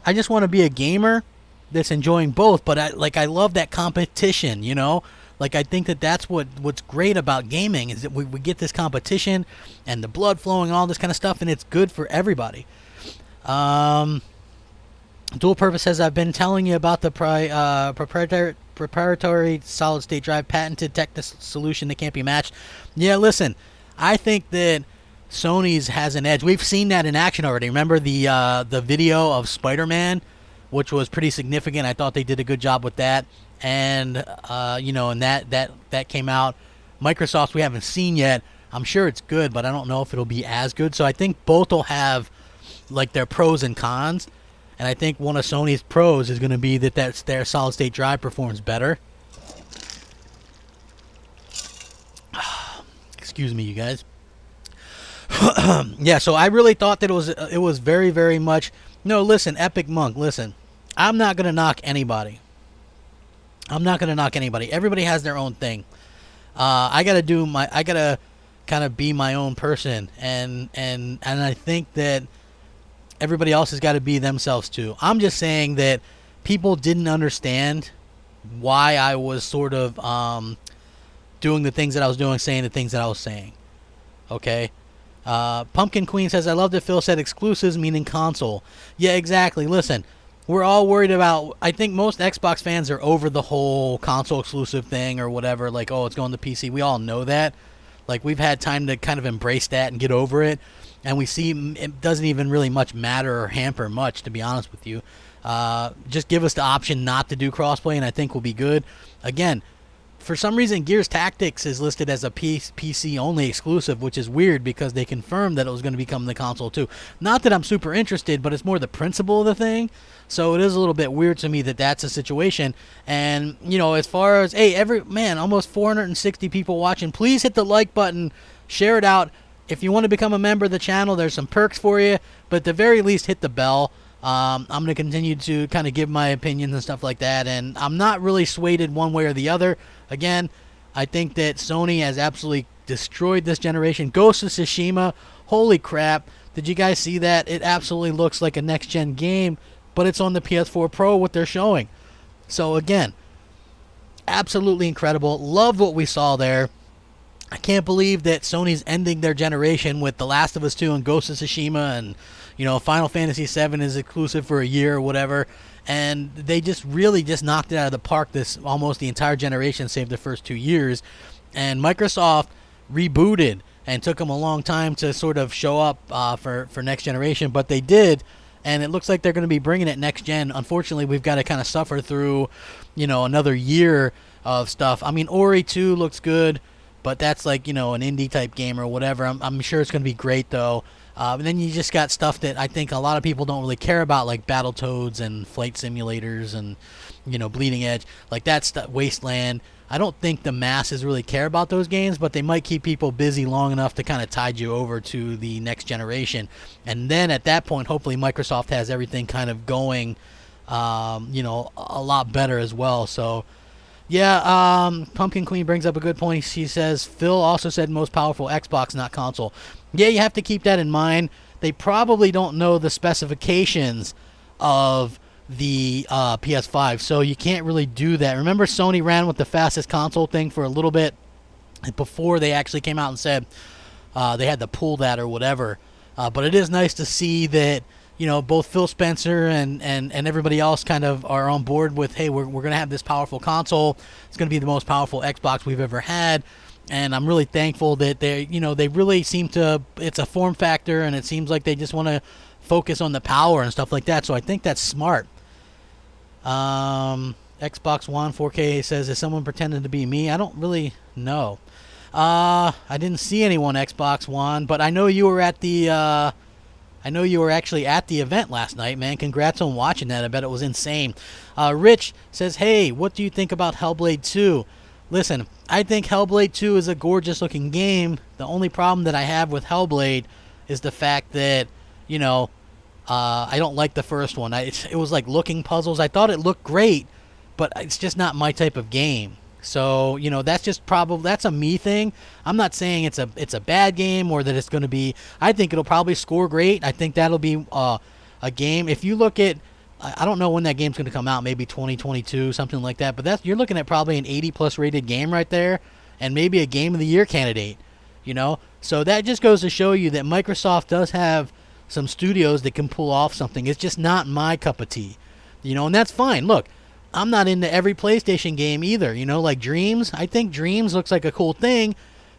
I just want to be a gamer that's enjoying both, but I love that competition, you know? Like, I think that's what's great about gaming is that we get this competition and the blood flowing and all this kind of stuff, and it's good for everybody. Dual Purpose says, I've been telling you about the proprietary solid-state drive patented tech solution that can't be matched. Yeah, listen, I think that Sony's has an edge. We've seen that in action already. Remember the video of Spider-Man, which was pretty significant. I thought they did a good job with that. And you know, and that came out. Microsoft we haven't seen yet. I'm sure it's good, but I don't know if it'll be as good. So I think both will have like their pros and cons. And I think one of Sony's pros is going to be that their solid-state drive performs better. Excuse me, you guys. Yeah, so I really thought that it was very, very much. No, listen, Epic Monk, listen. I'm not going to knock anybody. I'm not going to knock anybody. Everybody has their own thing. I gotta kind of be my own person, and I think that everybody else has got to be themselves too. I'm just saying that people didn't understand why I was sort of doing the things that I was doing, saying the things that I was saying. Okay. Pumpkin Queen says, I love that Phil said exclusives meaning console. Yeah, exactly. Listen, we're all worried about, I think most Xbox fans are over the whole console exclusive thing or whatever, like, oh, it's going to PC. We all know that. Like, we've had time to kind of embrace that and get over it, and we see it doesn't even really much matter or hamper much, to be honest with you. Just give us the option not to do crossplay, and I think we'll be good. Again, for some reason, Gears Tactics is listed as a PC-only exclusive, which is weird because they confirmed that it was going to become the console too. Not that I'm super interested, but it's more the principle of the thing. So it is a little bit weird to me that that's a situation. And, you know, as far as, hey, almost 460 people watching. Please hit the like button, share it out. If you want to become a member of the channel, there's some perks for you. But at the very least, hit the bell. I'm going to continue to kind of give my opinions and stuff like that. And I'm not really swayed one way or the other. Again, I think that Sony has absolutely destroyed this generation. Ghost of Tsushima, holy crap. Did you guys see that? It absolutely looks like a next-gen game, but it's on the PS4 Pro, what they're showing. So, again, absolutely incredible. Love what we saw there. I can't believe that Sony's ending their generation with The Last of Us 2 and Ghost of Tsushima, and, you know, Final Fantasy VII is exclusive for a year or whatever. And they just really just knocked it out of the park this almost the entire generation, save the first 2 years. And Microsoft rebooted and took them a long time to sort of show up for next generation, but they did. And it looks like they're going to be bringing it next gen. Unfortunately, we've got to kind of suffer through, you know, another year of stuff. I mean, Ori 2 looks good, but that's like, you know, an indie type game or whatever. I'm sure it's going to be great though. And then you just got stuff that I think a lot of people don't really care about, like Battletoads and Flight Simulators and, Bleeding Edge. Like that stuff, Wasteland. I don't think the masses really care about those games, but they might keep people busy long enough to kind of tide you over to the next generation. And then at that point, hopefully Microsoft has everything kind of going, a lot better as well. So, yeah, Pumpkin Queen brings up a good point. She says, Phil also said most powerful Xbox, not console. Yeah, you have to keep that in mind. They probably don't know the specifications of the PS5, so you can't really do that. Remember, Sony ran with the fastest console thing for a little bit before they actually came out and said they had to pull that or whatever. But it is nice to see that both Phil Spencer and everybody else kind of are on board with, hey, we're going to have this powerful console. It's going to be the most powerful Xbox we've ever had. And I'm really thankful that they really seem to, it's a form factor, and it seems like they just want to focus on the power and stuff like that. So I think that's smart. Xbox One 4K says, is someone pretending to be me? I don't really know. I didn't see anyone Xbox One, but I know you were at the, I know you were actually at the event last night, man. Congrats on watching that. I bet it was insane. Rich says, hey, what do you think about Hellblade 2? Listen, I think Hellblade 2 is a gorgeous-looking game. The only problem that I have with Hellblade is the fact that, I don't like the first one. It was like looking puzzles. I thought it looked great, but it's just not my type of game. So, that's just that's a me thing. I'm not saying it's a bad game or that it's going to be. I think it'll probably score great. I think that'll be a game. If you look at, I don't know when that game's going to come out, maybe 2022, something like that. But you're looking at probably an 80+ rated game right there, and maybe a Game of the Year candidate. So that just goes to show you that Microsoft does have some studios that can pull off something. It's just not my cup of tea, and that's fine. Look, I'm not into every PlayStation game either, like Dreams. I think Dreams looks like a cool thing,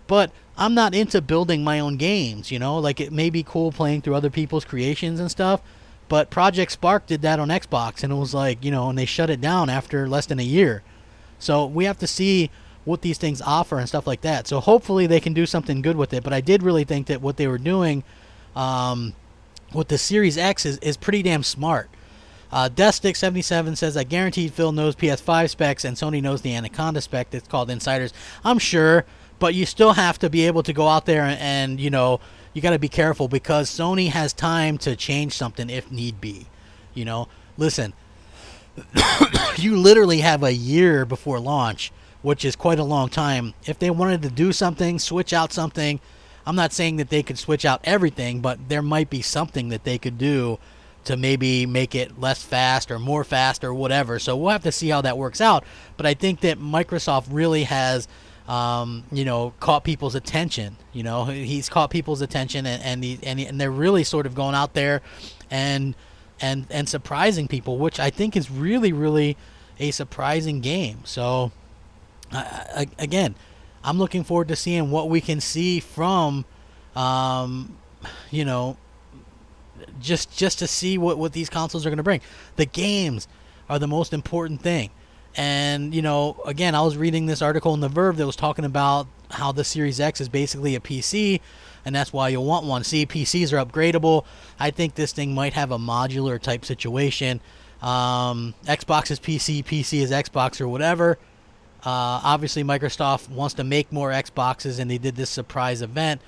but I'm not into building my own games, like it may be cool playing through other people's creations and stuff, but Project Spark did that on Xbox, and it was like, and they shut it down after less than a year. So we have to see what these things offer and stuff like that. So hopefully they can do something good with it, but I did really think that what they were doing with the Series X is pretty damn smart. Deathstick77 says, I guaranteed Phil knows PS5 specs and Sony knows the Anaconda spec that's called Insiders. I'm sure, but you still have to be able to go out there and you got to be careful because Sony has time to change something if need be. Listen, you literally have a year before launch, which is quite a long time. If they wanted to do something, switch out something, I'm not saying that they could switch out everything, but there might be something that they could do to maybe make it less fast or more fast or whatever. So we'll have to see how that works out. But I think that Microsoft really has, caught people's attention. He's caught people's attention, and they're really sort of going out there and surprising people, which I think is really, really a surprising game. So again, I'm looking forward to seeing what we can see from, just to see what these consoles are going to bring. The games are the most important thing. And, again, I was reading this article in The Verve that was talking about how the Series X is basically a PC, and that's why you'll want one. See, PCs are upgradable. I think this thing might have a modular type situation. Xbox is PC, PC is Xbox or whatever. Obviously, Microsoft wants to make more Xboxes, and they did this surprise event.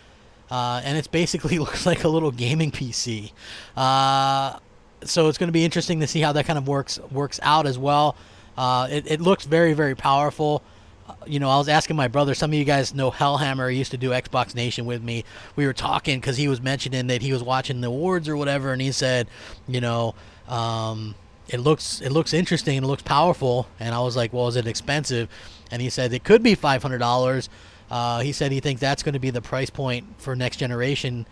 And it basically looks like a little gaming PC. So it's going to be interesting to see how that kind of works out as well. It looks very, very powerful. I was asking my brother, some of you guys know Hellhammer. He used to do Xbox Nation with me. We were talking because he was mentioning that he was watching the awards or whatever, and he said, it looks interesting and it looks powerful. And I was like, well, is it expensive? And he said it could be $500. He said he thinks that's going to be the price point for next generation,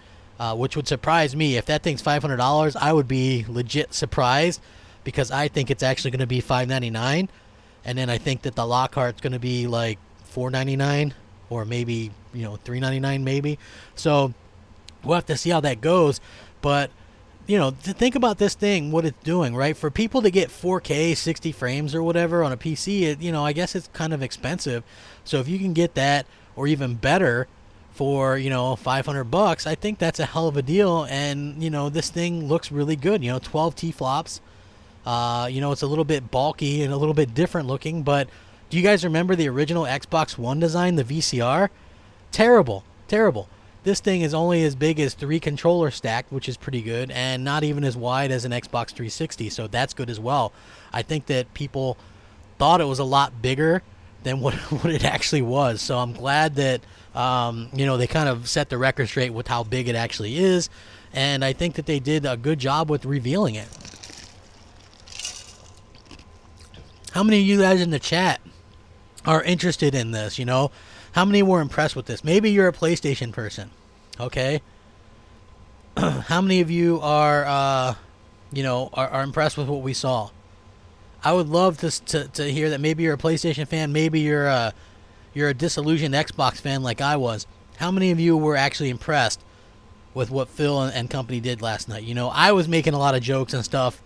which would surprise me. If that thing's $500, I would be legit surprised because I think it's actually going to be $599. And then I think that the Lockhart's going to be like $499 or maybe, $399 maybe. So we'll have to see how that goes. But, to think about this thing, what it's doing, right? For people to get 4K 60 frames or whatever on a PC, I guess it's kind of expensive. So if you can get that or even better for, you know, $500, I think that's a hell of a deal. And, you know, this thing looks really good. You know, 12 T-flops. You know, it's a little bit bulky and a little bit different looking, but do you guys remember the original Xbox One design, the VCR? Terrible, terrible. This thing is only as big as 3 controllers stacked, which is pretty good, and not even as wide as an Xbox 360, so that's good as well. I think that people thought it was a lot bigger than what it actually was, so I'm glad that you know, they kind of set the record straight with how big it actually is, and I think that they did a good job with revealing it. How many of you guys in the chat are interested in this, you know? How many were impressed with this? Maybe you're a PlayStation person, okay? How many of you are, you know, are impressed with what we saw? I would love to hear that. Maybe you're a PlayStation fan. Maybe you're a disillusioned Xbox fan like I was. How many of you were actually impressed with what Phil and company did last night? You know, I was making a lot of jokes and stuff.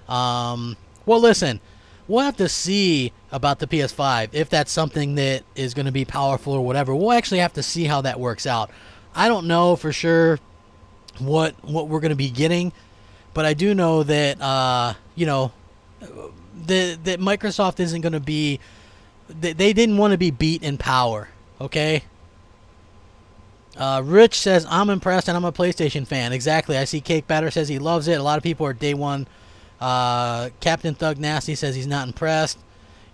Well, listen. We'll have to see about the PS5, if that's something that is going to be powerful or whatever. We'll actually have to see how that works out. I don't know for sure what we're going to be getting, but I do know that, you know, that Microsoft isn't going to be... They didn't want to be beat in power, okay? Rich says, I'm impressed and I'm a PlayStation fan. Exactly. I see Cake Batter says he loves it. A lot of people are day one. Captain Thug Nasty says he's not impressed.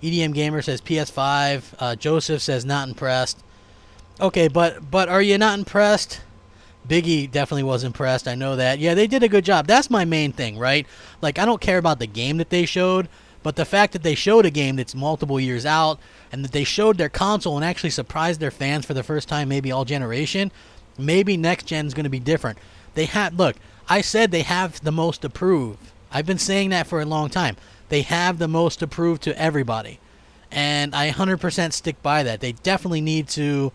EDM Gamer says PS5. Joseph says not impressed. Okay, but are you not impressed? Biggie definitely was impressed. I know that. Yeah, they did a good job. That's my main thing, right? Like, I don't care about the game that they showed, but the fact that they showed a game that's multiple years out and that they showed their console and actually surprised their fans for the first time, maybe all generation, maybe next gen is going to be different. They have, look, I said they have the most to prove. I've been saying that for a long time. They have the most to prove to everybody, and I 100% stick by that. They definitely need to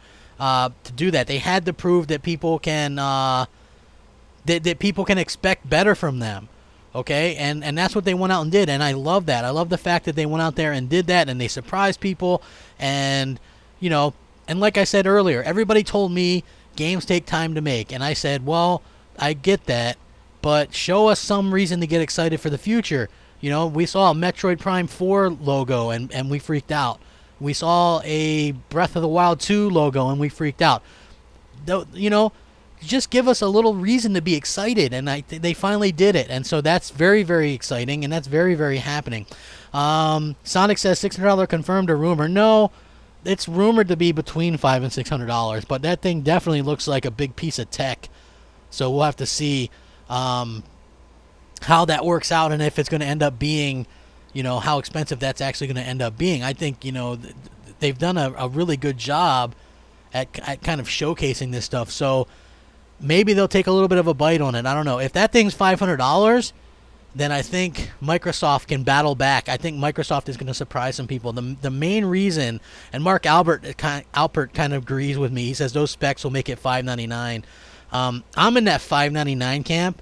do that. They had to prove that people can that people can expect better from them. Okay, and that's what they went out and did, and I love that. I love the fact that they went out there and did that, and they surprised people, and you know, and like I said earlier, everybody told me games take time to make, and I said, well, I get that. But show us some reason to get excited for the future. You know, we saw a Metroid Prime 4 logo and we freaked out. We saw a Breath of the Wild 2 logo and we freaked out. You know, just give us a little reason to be excited. And they finally did it. And so that's very, very exciting. And that's very, very happening. Sonic says $600 confirmed or rumor. No, it's rumored to be between $500 and $600. But that thing definitely looks like a big piece of tech. So we'll have to see how that works out and if it's going to end up being, you know, how expensive that's actually going to end up being. I think, you know, they've done a really good job at kind of showcasing this stuff. So maybe they'll take a little bit of a bite on it. I don't know. If that thing's $500, then I think Microsoft can battle back. I think Microsoft is going to surprise some people. The main reason, and Mark Albert kind of agrees with me. He says those specs will make it $599. I'm in that $599 camp,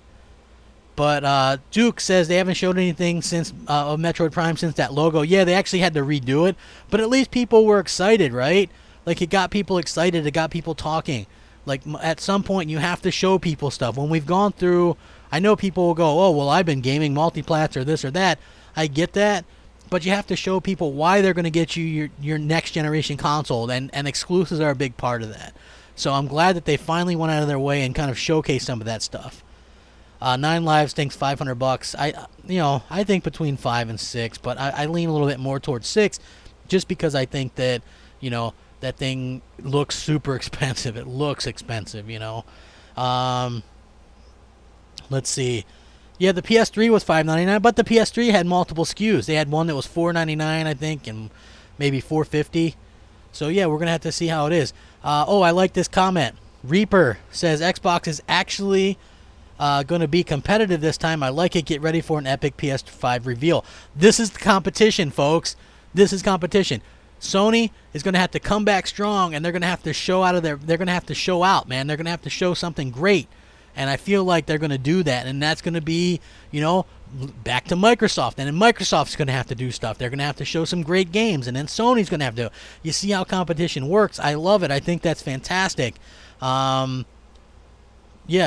but Duke says they haven't showed anything since of Metroid Prime since that logo. Yeah, they actually had to redo it, but at least people were excited, right? Like, it got people excited, it got people talking. Like, at some point, you have to show people stuff. When we've gone through, I know people will go, oh, well, I've been gaming multiplats or this or that. I get that, but you have to show people why they're going to get you your next generation console, and exclusives are a big part of that. So I'm glad that they finally went out of their way and kind of showcased some of that stuff. Nine Lives thinks $500. I think between 5 and 6, but I lean a little bit more towards 6, just because I think that, you know, that thing looks super expensive. It looks expensive, you know. Let's see. Yeah, the PS3 was $599, but the PS3 had multiple SKUs. They had one that was $499, I think, and maybe $450. So yeah, we're gonna have to see how it is. Oh, I like this comment. Reaper says Xbox is actually going to be competitive this time. I like it. Get ready for an epic PS5 reveal. This is the competition, folks. This is competition. Sony is going to have to come back strong, and they're going to have to show out of their. They're going to have to show out, man. They're going to have to show something great, and I feel like they're going to do that, and that's going to be, you know, back to Microsoft, and then Microsoft's going to have to do stuff. They're going to have to show some great games, and then Sony's going to have to. You see how competition works. I love it. I think that's fantastic. Yeah,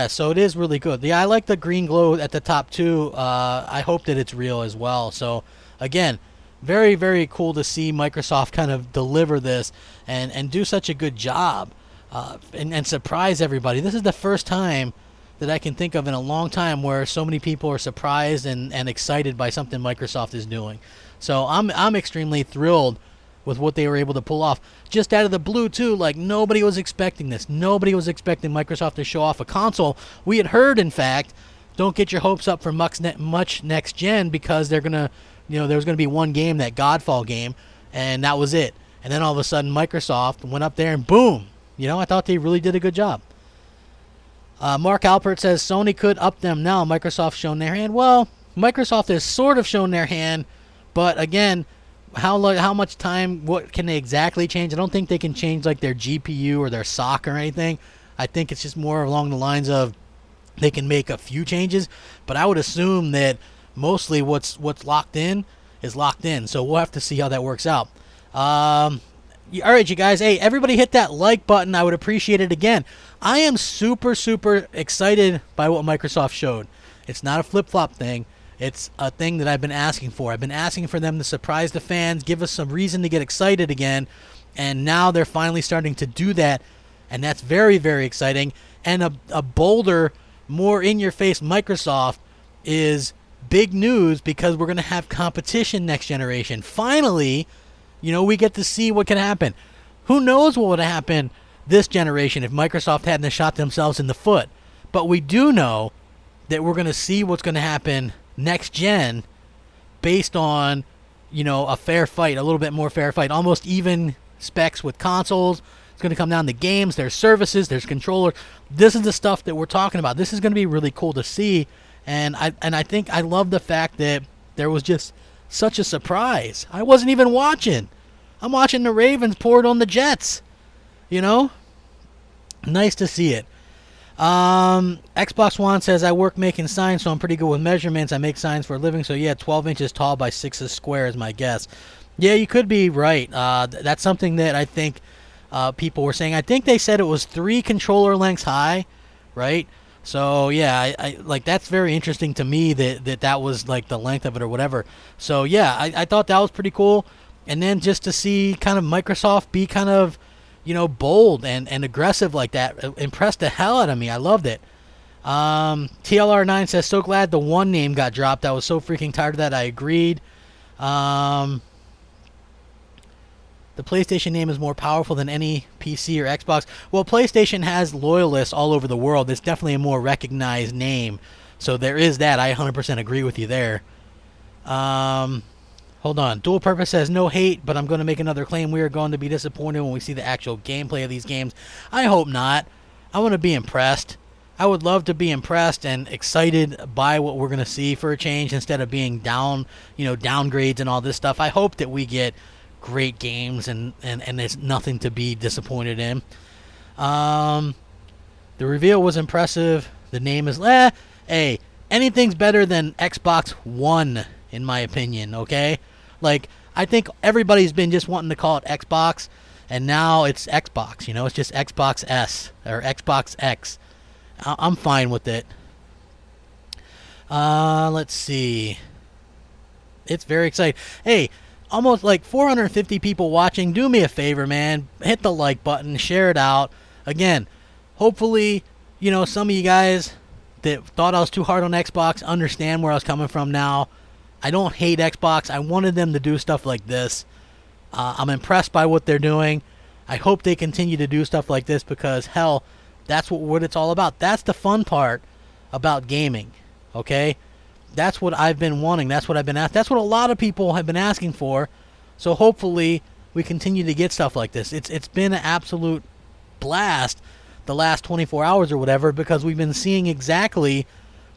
so it is really good. Yeah, I like the green glow at the top too. I hope that it's real as well. So again, very, very cool to see Microsoft kind of deliver this and do such a good job and surprise everybody. This is the first time that I can think of in a long time where so many people are surprised and excited by something Microsoft is doing. So I'm extremely thrilled with what they were able to pull off. Just out of the blue, too. Like, nobody was expecting this. Nobody was expecting Microsoft to show off a console. We had heard, in fact, don't get your hopes up for much next gen because they're going to, there's going to be one game, that Godfall game, and that was it. And then all of a sudden, Microsoft went up there and boom. I thought they really did a good job. Mark Alpert says, Sony could up them now. Microsoft's shown their hand. Well, Microsoft has sort of shown their hand, but again, how much time, what can they exactly change? I don't think they can change like their GPU or their SOC or anything. I think it's just more along the lines of they can make a few changes, but I would assume that mostly what's locked in is locked in. So we'll have to see how that works out. All right, you guys. Hey, everybody hit that like button. I would appreciate it again. I am super, super excited by what Microsoft showed. It's not a flip-flop thing. It's a thing that I've been asking for. I've been asking for them to surprise the fans, give us some reason to get excited again, and now they're finally starting to do that, and that's very, very exciting. And a bolder, more in-your-face Microsoft is big news because we're going to have competition next generation. Finally, we get to see what can happen. Who knows what would have happened this generation if Microsoft hadn't shot themselves in the foot. But we do know that we're going to see what's going to happen next gen based on, a fair fight, a little bit more fair fight, almost even specs with consoles. It's going to come down to games, there's services, there's controllers. This is the stuff that we're talking about. This is going to be really cool to see. And I think I love the fact that there was just such a surprise. I wasn't even watching. I'm watching the Ravens pour it on the Jets. Nice to see it. Xbox One says, I work making signs, so I'm pretty good with measurements. I make signs for a living, so yeah, 12 inches tall by 6 square is my guess. Yeah, you could be right. That's something that I think people were saying. I think they said it was 3 controller lengths high, right? So yeah, I like, that's very interesting to me that was like the length of it or whatever. So yeah, I thought that was pretty cool. And then just to see kind of Microsoft be kind of, bold and aggressive like that, impressed the hell out of me. I loved it. TLR9 says, so glad the One name got dropped. I was so freaking tired of that. I agreed. The PlayStation name is more powerful than any PC or Xbox. Well, PlayStation has loyalists all over the world. It's definitely a more recognized name. So there is that. I 100% agree with you there. Hold on. Dual Purpose says, no hate, but I'm going to make another claim. We are going to be disappointed when we see the actual gameplay of these games. I hope not. I want to be impressed. I would love to be impressed and excited by what we're going to see for a change instead of being downgrades and all this stuff. I hope that we get great games and there's nothing to be disappointed in. The reveal was impressive. The name is, hey, anything's better than Xbox One, in my opinion, okay? Like, I think everybody's been just wanting to call it Xbox, and now it's Xbox, it's just Xbox S or Xbox X. I'm fine with it. Let's see. It's very exciting. Hey, almost like 450 people watching. Do me a favor, man. Hit the like button, share it out. Again, hopefully, some of you guys that thought I was too hard on Xbox understand where I was coming from now. I don't hate Xbox. I wanted them to do stuff like this. I'm impressed by what they're doing. I hope they continue to do stuff like this because, hell, that's what it's all about. That's the fun part about gaming, okay? That's what I've been wanting. That's what I've been asked. That's what a lot of people have been asking for. So hopefully we continue to get stuff like this. It's been an absolute blast the last 24 hours or whatever because we've been seeing exactly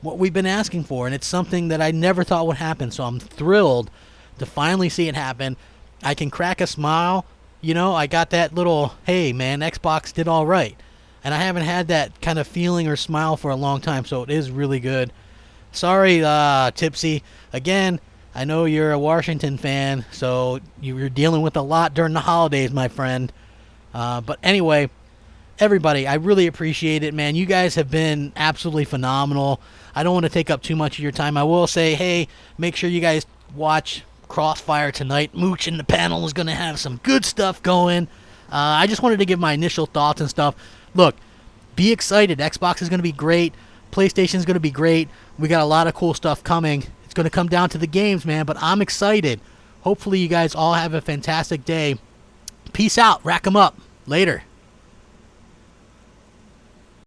what we've been asking for, and it's something that I never thought would happen. So I'm thrilled to finally see it happen. I can crack a smile. I got that little, hey, man, Xbox did all right. And I haven't had that kind of feeling or smile for a long time, so it is really good. Sorry, Tipsy. Again, I know you're a Washington fan, so you're dealing with a lot during the holidays, my friend. But anyway, everybody, I really appreciate it, man. You guys have been absolutely phenomenal. I don't want to take up too much of your time. I will say, hey, make sure you guys watch Crossfire tonight. Mooch in the panel is going to have some good stuff going. I just wanted to give my initial thoughts and stuff. Look, be excited. Xbox is going to be great. PlayStation is going to be great. We got a lot of cool stuff coming. It's going to come down to the games, man, but I'm excited. Hopefully you guys all have a fantastic day. Peace out. Rack 'em up. Later.